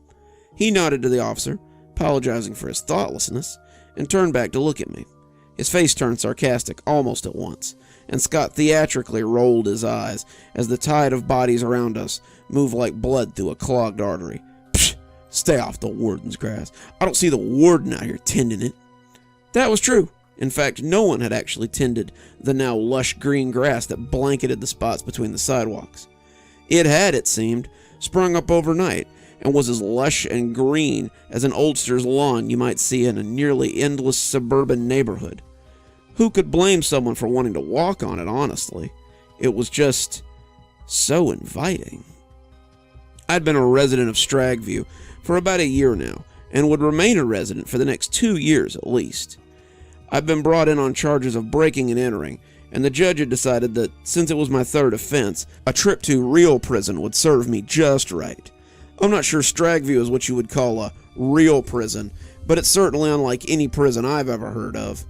He nodded to the officer, apologizing for his thoughtlessness, and turned back to look at me. His face turned sarcastic almost at once, and Scott theatrically rolled his eyes as the tide of bodies around us moved like blood through a clogged artery. Psh! Stay off the Wardens Grass. I don't see the warden out here tending it. That was true. In fact, no one had actually tended the now lush green grass that blanketed the spots between the sidewalks. It had, it seemed, sprung up overnight, and was as lush and green as an oldster's lawn you might see in a nearly endless suburban neighborhood. Who could blame someone for wanting to walk on it, honestly? It was just so inviting. I'd been a resident of Stragview for about a year now, and would remain a resident for the next 2 years at least. I'd been brought in on charges of breaking and entering, and the judge had decided that since it was my third offense, a trip to real prison would serve me just right. I'm not sure Stragview is what you would call a real prison, but it's certainly unlike any prison I've ever heard of.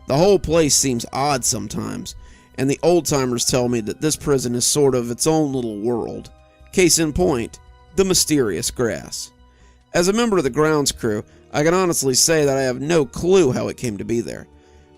The whole place seems odd sometimes, and the old-timers tell me that this prison is sort of its own little world. Case in point, the mysterious grass. As a member of the grounds crew, I can honestly say that I have no clue how it came to be there.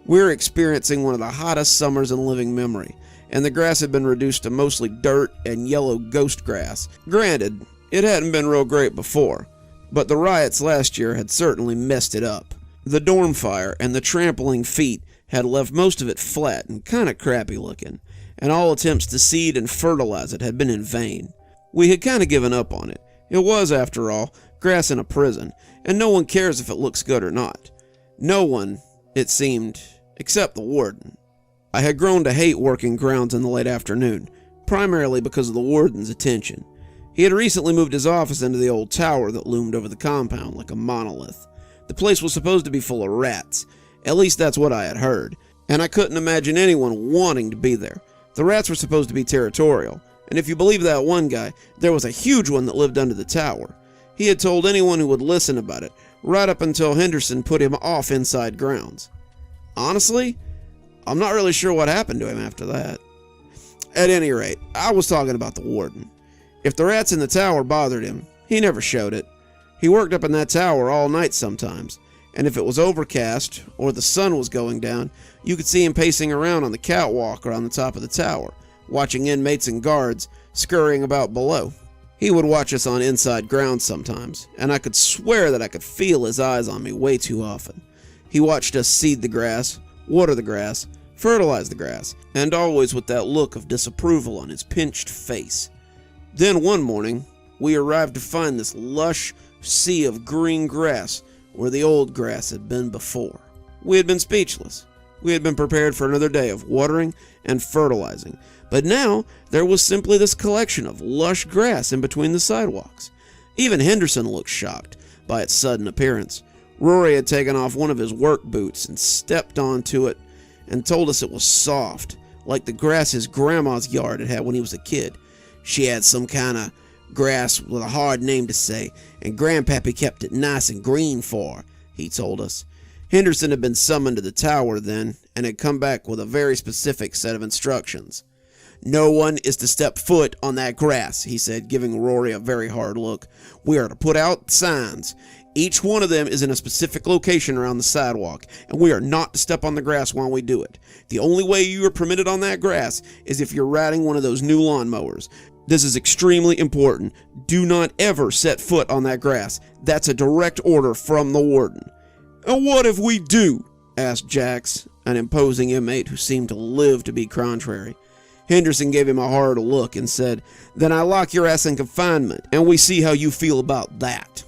We're experiencing one of the hottest summers in living memory, and the grass had been reduced to mostly dirt and yellow ghost grass. Granted, it hadn't been real great before, but the riots last year had certainly messed it up. The dorm fire and the trampling feet had left most of it flat and kinda crappy looking, and all attempts to seed and fertilize it had been in vain. We had kinda given up on it. It was, after all, grass in a prison, and no one cares if it looks good or not. No one, it seemed, except the warden. I had grown to hate working grounds in the late afternoon, primarily because of the warden's attention. He had recently moved his office into the old tower that loomed over the compound like a monolith. The place was supposed to be full of rats, at least that's what I had heard, and I couldn't imagine anyone wanting to be there. The rats were supposed to be territorial, and if you believe that one guy, there was a huge one that lived under the tower. He had told anyone who would listen about it, right up until Henderson put him off inside grounds. Honestly, I'm not really sure what happened to him after that. At any rate, I was talking about the warden. If the rats in the tower bothered him, he never showed it. He worked up in that tower all night sometimes, and if it was overcast or the sun was going down, you could see him pacing around on the catwalk or on the top of the tower, watching inmates and guards scurrying about below. He would watch us on inside grounds sometimes, and I could swear that I could feel his eyes on me way too often. He watched us seed the grass, water the grass, fertilize the grass, and always with that look of disapproval on his pinched face. Then one morning, we arrived to find this lush sea of green grass where the old grass had been before. We had been speechless. We had been prepared for another day of watering and fertilizing, but now there was simply this collection of lush grass in between the sidewalks. Even Henderson looked shocked by its sudden appearance. Rory had taken off one of his work boots and stepped onto it and told us it was soft, like the grass his grandma's yard had when he was a kid. She had some kind of grass with a hard name to say, and Grandpappy kept it nice and green for her, he told us. Henderson had been summoned to the tower then, and had come back with a very specific set of instructions. No one is to step foot on that grass, he said, giving Rory a very hard look. We are to put out signs. Each one of them is in a specific location around the sidewalk, and we are not to step on the grass while we do it. The only way you are permitted on that grass is if you're riding one of those new lawnmowers. This is extremely important. Do not ever set foot on that grass. That's a direct order from the warden. And what if we do? Asked Jax, an imposing inmate who seemed to live to be contrary. Henderson gave him a hard look and said, Then I lock your ass in confinement, and we see how you feel about that.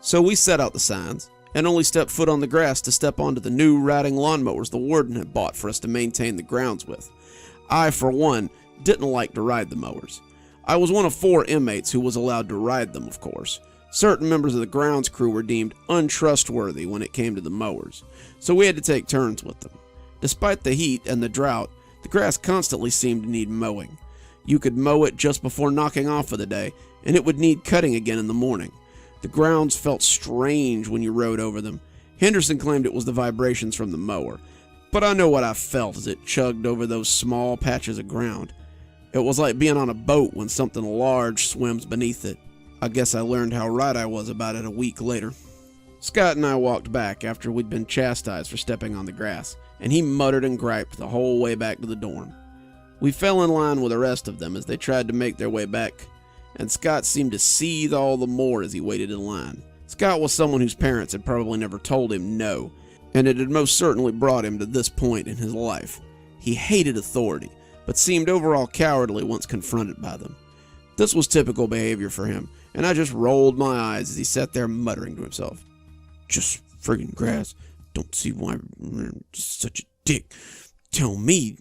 So we set out the signs, and only stepped foot on the grass to step onto the new riding lawnmowers the warden had bought for us to maintain the grounds with. I, for one, didn't like to ride the mowers. I was one of 4 inmates who was allowed to ride them, of course. Certain members of the grounds crew were deemed untrustworthy when it came to the mowers, so we had to take turns with them. Despite the heat and the drought, the grass constantly seemed to need mowing. You could mow it just before knocking off for the day, and it would need cutting again in the morning. The grounds felt strange when you rode over them. Henderson claimed it was the vibrations from the mower, but I know what I felt as it chugged over those small patches of ground. It was like being on a boat when something large swims beneath it. I guess I learned how right I was about it a week later. Scott and I walked back after we'd been chastised for stepping on the grass, and he muttered and griped the whole way back to the dorm. We fell in line with the rest of them as they tried to make their way back, and Scott seemed to seethe all the more as he waited in line. Scott was someone whose parents had probably never told him no, and it had most certainly brought him to this point in his life. He hated authority, but seemed overall cowardly once confronted by them. This was typical behavior for him, and I just rolled my eyes as he sat there muttering to himself. Just friggin' grass. Don't see why I'm just such a dick. Tell me.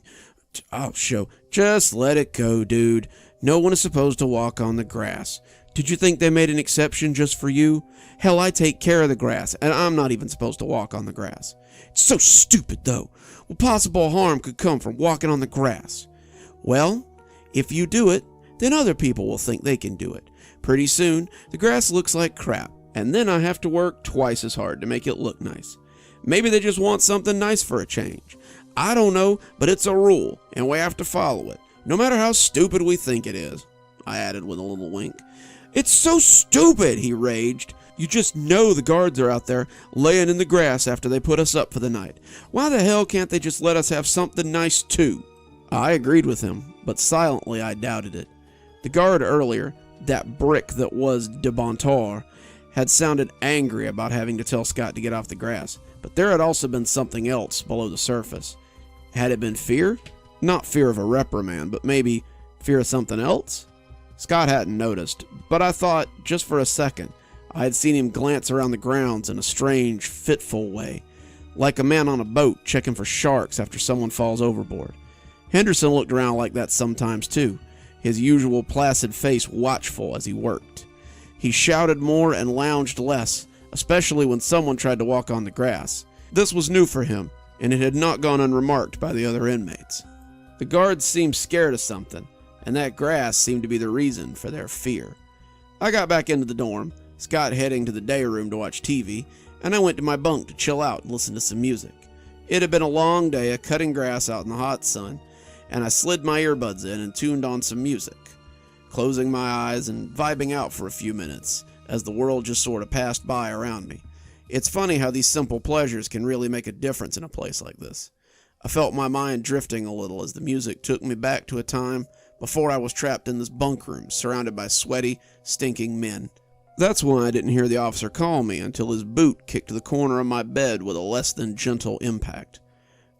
I'll show. Just let it go, dude. No one is supposed to walk on the grass. Did you think they made an exception just for you? Hell, I take care of the grass, and I'm not even supposed to walk on the grass. It's so stupid, though. What possible harm could come from walking on the grass? Well, if you do it, then other people will think they can do it. Pretty soon, the grass looks like crap, and then I have to work twice as hard to make it look nice. Maybe they just want something nice for a change. I don't know, but it's a rule, and we have to follow it, no matter how stupid we think it is, I added with a little wink. It's so stupid, he raged. You just know the guards are out there laying in the grass after they put us up for the night. Why the hell can't they just let us have something nice too? I agreed with him, but silently I doubted it. The guard earlier, that brick that was de Bontar, had sounded angry about having to tell Scott to get off the grass, but there had also been something else below the surface. Had it been fear? Not fear of a reprimand, but maybe fear of something else? Scott hadn't noticed, but I thought, just for a second, I had seen him glance around the grounds in a strange, fitful way, like a man on a boat checking for sharks after someone falls overboard. Henderson looked around like that sometimes too, his usual placid face watchful as he worked. He shouted more and lounged less, especially when someone tried to walk on the grass. This was new for him, and it had not gone unremarked by the other inmates. The guards seemed scared of something, and that grass seemed to be the reason for their fear. I got back into the dorm, Scott heading to the day room to watch TV, and I went to my bunk to chill out and listen to some music. It had been a long day of cutting grass out in the hot sun, and I slid my earbuds in and tuned on some music, closing my eyes and vibing out for a few minutes as the world just sort of passed by around me. It's funny how these simple pleasures can really make a difference in a place like this. I felt my mind drifting a little as the music took me back to a time before I was trapped in this bunk room surrounded by sweaty, stinking men. That's why I didn't hear the officer call me until his boot kicked the corner of my bed with a less than gentle impact.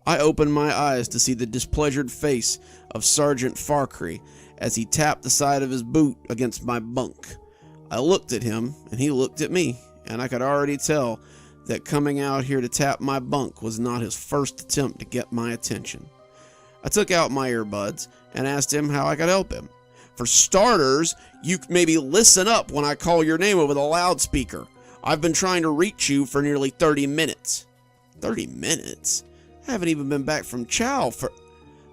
I opened my eyes to see the displeasured face of Sergeant Farcree as he tapped the side of his boot against my bunk. I looked at him, and he looked at me, and I could already tell that coming out here to tap my bunk was not his first attempt to get my attention. I took out my earbuds and asked him how I could help him. For starters, you maybe listen up when I call your name over the loudspeaker. I've been trying to reach you for nearly 30 minutes. 30 minutes? I haven't even been back from chow for...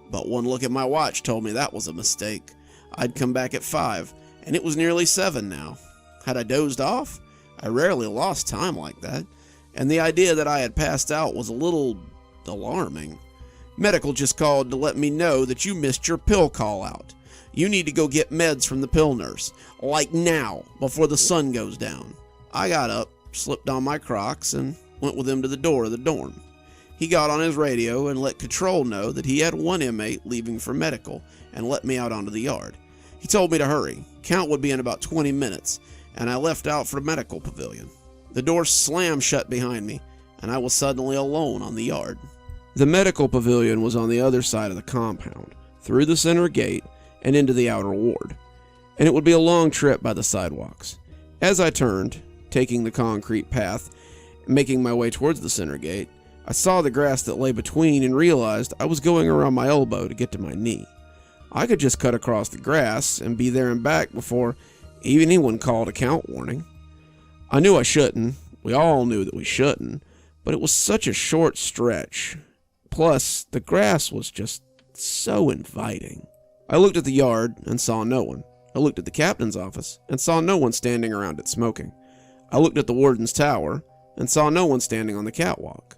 But one look at my watch told me that was a mistake. I'd come back at 5, and it was nearly 7 now. Had I dozed off? I rarely lost time like that, and the idea that I had passed out was a little alarming. Medical just called to let me know that you missed your pill call-out. You need to go get meds from the pill nurse, like now, before the sun goes down. I got up, slipped on my Crocs, and went with him to the door of the dorm. He got on his radio and let Control know that he had one inmate leaving for medical and let me out onto the yard. He told me to hurry. Count would be in about 20 minutes, and I left out for the medical pavilion. The door slammed shut behind me, and I was suddenly alone on the yard. The medical pavilion was on the other side of the compound, through the center gate, and into the outer ward, and it would be a long trip by the sidewalks. As I turned, taking the concrete path, making my way towards the center gate, I saw the grass that lay between and realized I was going around my elbow to get to my knee. I could just cut across the grass and be there and back before even anyone called a count warning. I knew I shouldn't. We all knew that we shouldn't, but it was such a short stretch. Plus, the grass was just so inviting. I looked at the yard and saw no one. I looked at the captain's office and saw no one standing around it smoking. I looked at the warden's tower and saw no one standing on the catwalk.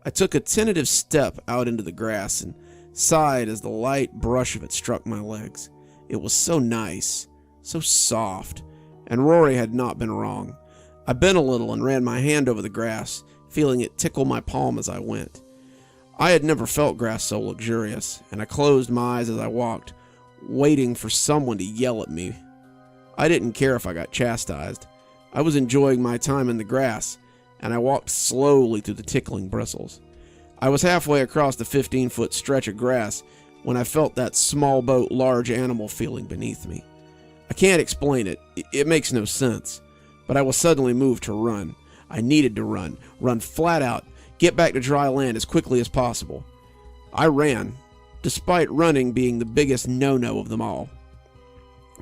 I took a tentative step out into the grass and sighed as the light brush of it struck my legs. It was so nice, so soft, and Rory had not been wrong. I bent a little and ran my hand over the grass, feeling it tickle my palm as I went. I had never felt grass so luxurious, and I closed my eyes as I walked, waiting for someone to yell at me. I didn't care if I got chastised. I was enjoying my time in the grass, and I walked slowly through the tickling bristles. I was halfway across the 15-foot stretch of grass when I felt that small boat, large animal feeling beneath me. I can't explain it. It makes no sense. But I was suddenly moved to run. I needed to run flat out, get back to dry land as quickly as possible. I ran, despite running being the biggest no-no of them all.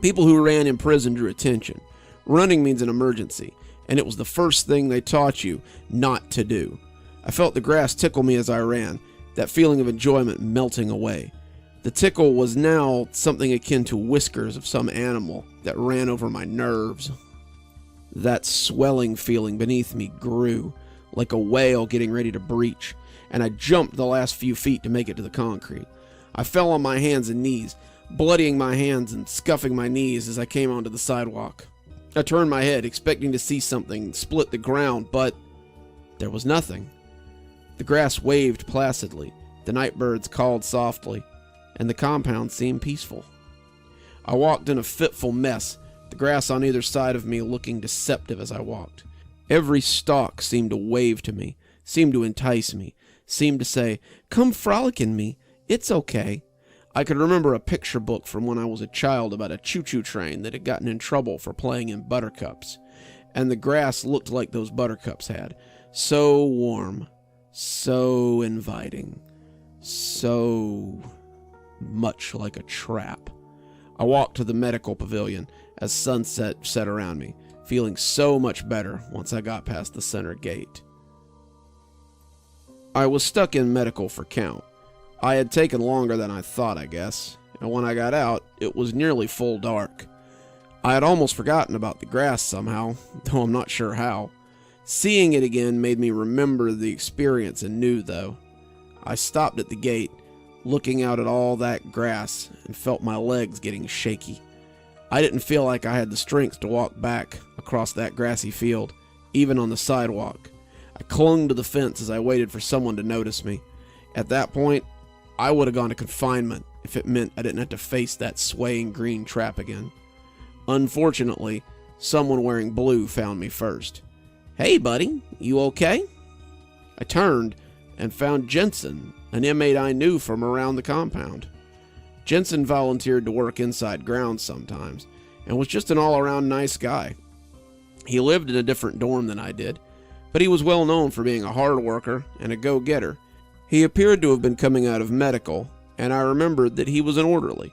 People who ran in prison drew attention. Running means an emergency, and it was the first thing they taught you not to do. I felt the grass tickle me as I ran, that feeling of enjoyment melting away. The tickle was now something akin to whiskers of some animal that ran over my nerves. That swelling feeling beneath me grew, like a whale getting ready to breach, and I jumped the last few feet to make it to the concrete. I fell on my hands and knees, bloodying my hands and scuffing my knees as I came onto the sidewalk. I turned my head, expecting to see something split the ground, but there was nothing. The grass waved placidly, the night birds called softly, and the compound seemed peaceful. I walked in a fitful mess, the grass on either side of me looking deceptive as I walked. Every stalk seemed to wave to me, seemed to entice me, seemed to say, "Come frolic in me, it's okay." I could remember a picture book from when I was a child about a choo-choo train that had gotten in trouble for playing in buttercups, and the grass looked like those buttercups had. So warm, so inviting, so much like a trap. I walked to the medical pavilion as sunset set around me, feeling so much better once I got past the center gate. I was stuck in medical for count. I had taken longer than I thought, I guess, and when I got out, it was nearly full dark. I had almost forgotten about the grass somehow, though I'm not sure how. Seeing it again made me remember the experience anew, though. I stopped at the gate, looking out at all that grass, and felt my legs getting shaky. I didn't feel like I had the strength to walk back across that grassy field, even on the sidewalk. I clung to the fence as I waited for someone to notice me. At that point, I would have gone to confinement if it meant I didn't have to face that swaying green trap again. Unfortunately, someone wearing blue found me first. "Hey, buddy, you okay?" I turned and found Jensen, an inmate I knew from around the compound. Jensen volunteered to work inside grounds sometimes, and was just an all-around nice guy. He lived in a different dorm than I did, but he was well known for being a hard worker and a go-getter. He appeared to have been coming out of medical, and I remembered that he was an orderly.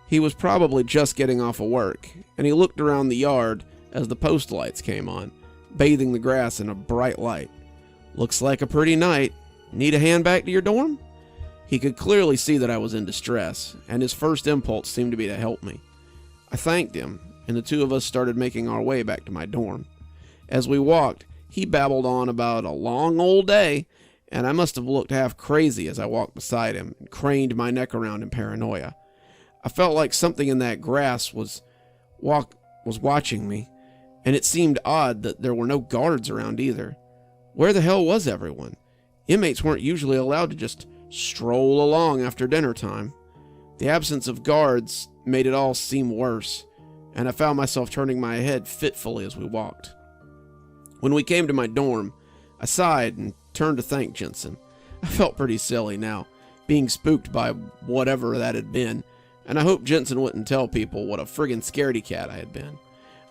He was probably just getting off of work, and he looked around the yard as the post lights came on, bathing the grass in a bright light. "Looks like a pretty night. Need a hand back to your dorm?" He could clearly see that I was in distress, and his first impulse seemed to be to help me. I thanked him, and the two of us started making our way back to my dorm. As we walked, he babbled on about a long old day, and I must have looked half crazy as I walked beside him and craned my neck around in paranoia. I felt like something in that grass was watching me, and it seemed odd that there were no guards around either. Where the hell was everyone? Inmates weren't usually allowed to just stroll along after dinner time. The absence of guards made it all seem worse, and I found myself turning my head fitfully as we walked. When we came to my dorm, I sighed and turned to thank Jensen. I felt pretty silly now, being spooked by whatever that had been, and I hoped Jensen wouldn't tell people what a friggin' scaredy cat I had been.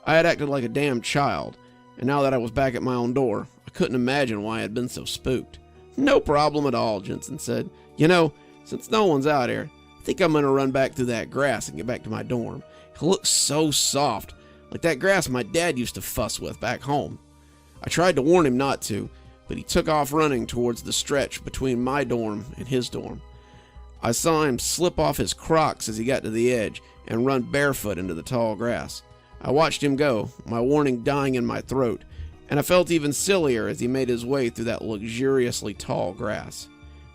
I had acted like a damn child, and now that I was back at my own door, I couldn't imagine why I had been so spooked. "No problem at all," Jensen said. "You know, since no one's out here, I think I'm going to run back through that grass and get back to my dorm. It looks so soft, like that grass my dad used to fuss with back home." I tried to warn him not to, but he took off running towards the stretch between my dorm and his dorm. I saw him slip off his Crocs as he got to the edge and run barefoot into the tall grass. I watched him go, my warning dying in my throat, and I felt even sillier as he made his way through that luxuriously tall grass.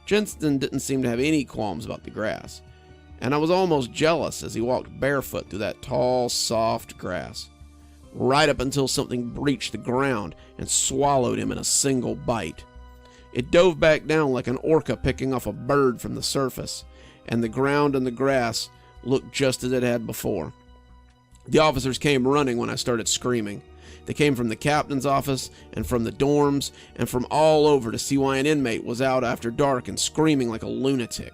Jensen didn't seem to have any qualms about the grass, and I was almost jealous as he walked barefoot through that tall, soft grass. right up until something breached the ground and swallowed him in a single bite. It dove back down like an orca picking off a bird from the surface, and the ground and the grass looked just as it had before. The officers came running when I started screaming. They came from the captain's office and from the dorms and from all over to see why an inmate was out after dark and screaming like a lunatic.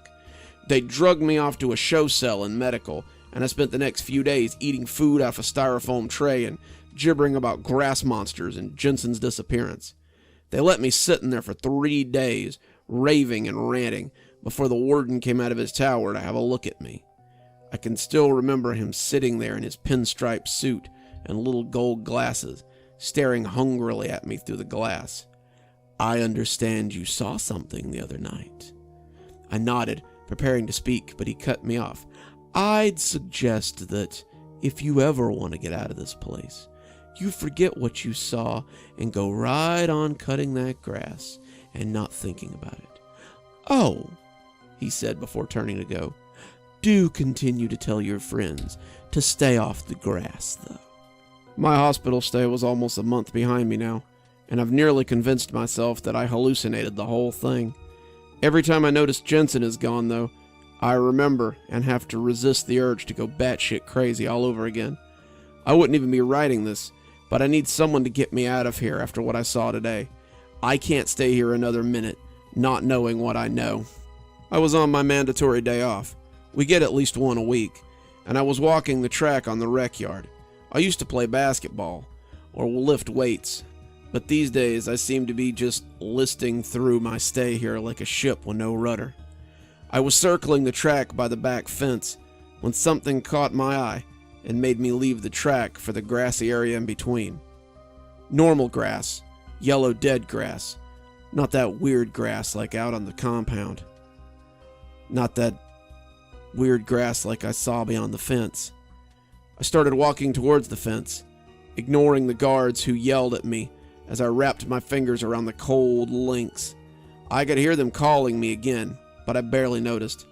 They drugged me off to a show cell in medical, and I spent the next few days eating food off a styrofoam tray and gibbering about grass monsters and Jensen's disappearance. They let me sit in there for 3 days, raving and ranting, before the warden came out of his tower to have a look at me. I can still remember him sitting there in his pinstripe suit and little gold glasses, staring hungrily at me through the glass. "I understand you saw something the other night." I nodded, preparing to speak, but he cut me off. "I'd suggest that if you ever want to get out of this place, you forget what you saw and go right on cutting that grass and not thinking about it." "Oh," he said before turning to go. "Do continue to tell your friends to stay off the grass, though." My hospital stay was almost a month behind me now, and I've nearly convinced myself that I hallucinated the whole thing. Every time I notice Jensen is gone, though, I remember and have to resist the urge to go batshit crazy all over again. I wouldn't even be writing this, but I need someone to get me out of here after what I saw today. I can't stay here another minute, not knowing what I know. I was on my mandatory day off. We get at least one a week, and I was walking the track on the rec yard. I used to play basketball, or lift weights, but these days I seem to be just listing through my stay here like a ship with no rudder. I was circling the track by the back fence when something caught my eye and made me leave the track for the grassy area in between. Normal grass, yellow dead grass, not that weird grass like out on the compound. Not that weird grass like I saw beyond the fence. I started walking towards the fence, ignoring the guards who yelled at me as I wrapped my fingers around the cold links. I could hear them calling me again, but I barely noticed.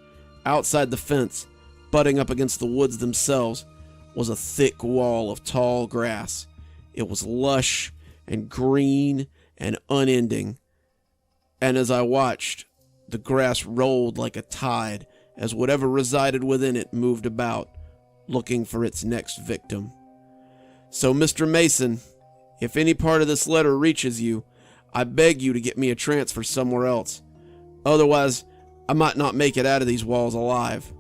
Outside the fence, butting up against the woods themselves, was a thick wall of tall grass. It was lush and green and unending, and as I watched, the grass rolled like a tide as whatever resided within it moved about, looking for its next victim. So, Mr. Mason, if any part of this letter reaches you, I beg you to get me a transfer somewhere else. Otherwise, I might not make it out of these walls alive.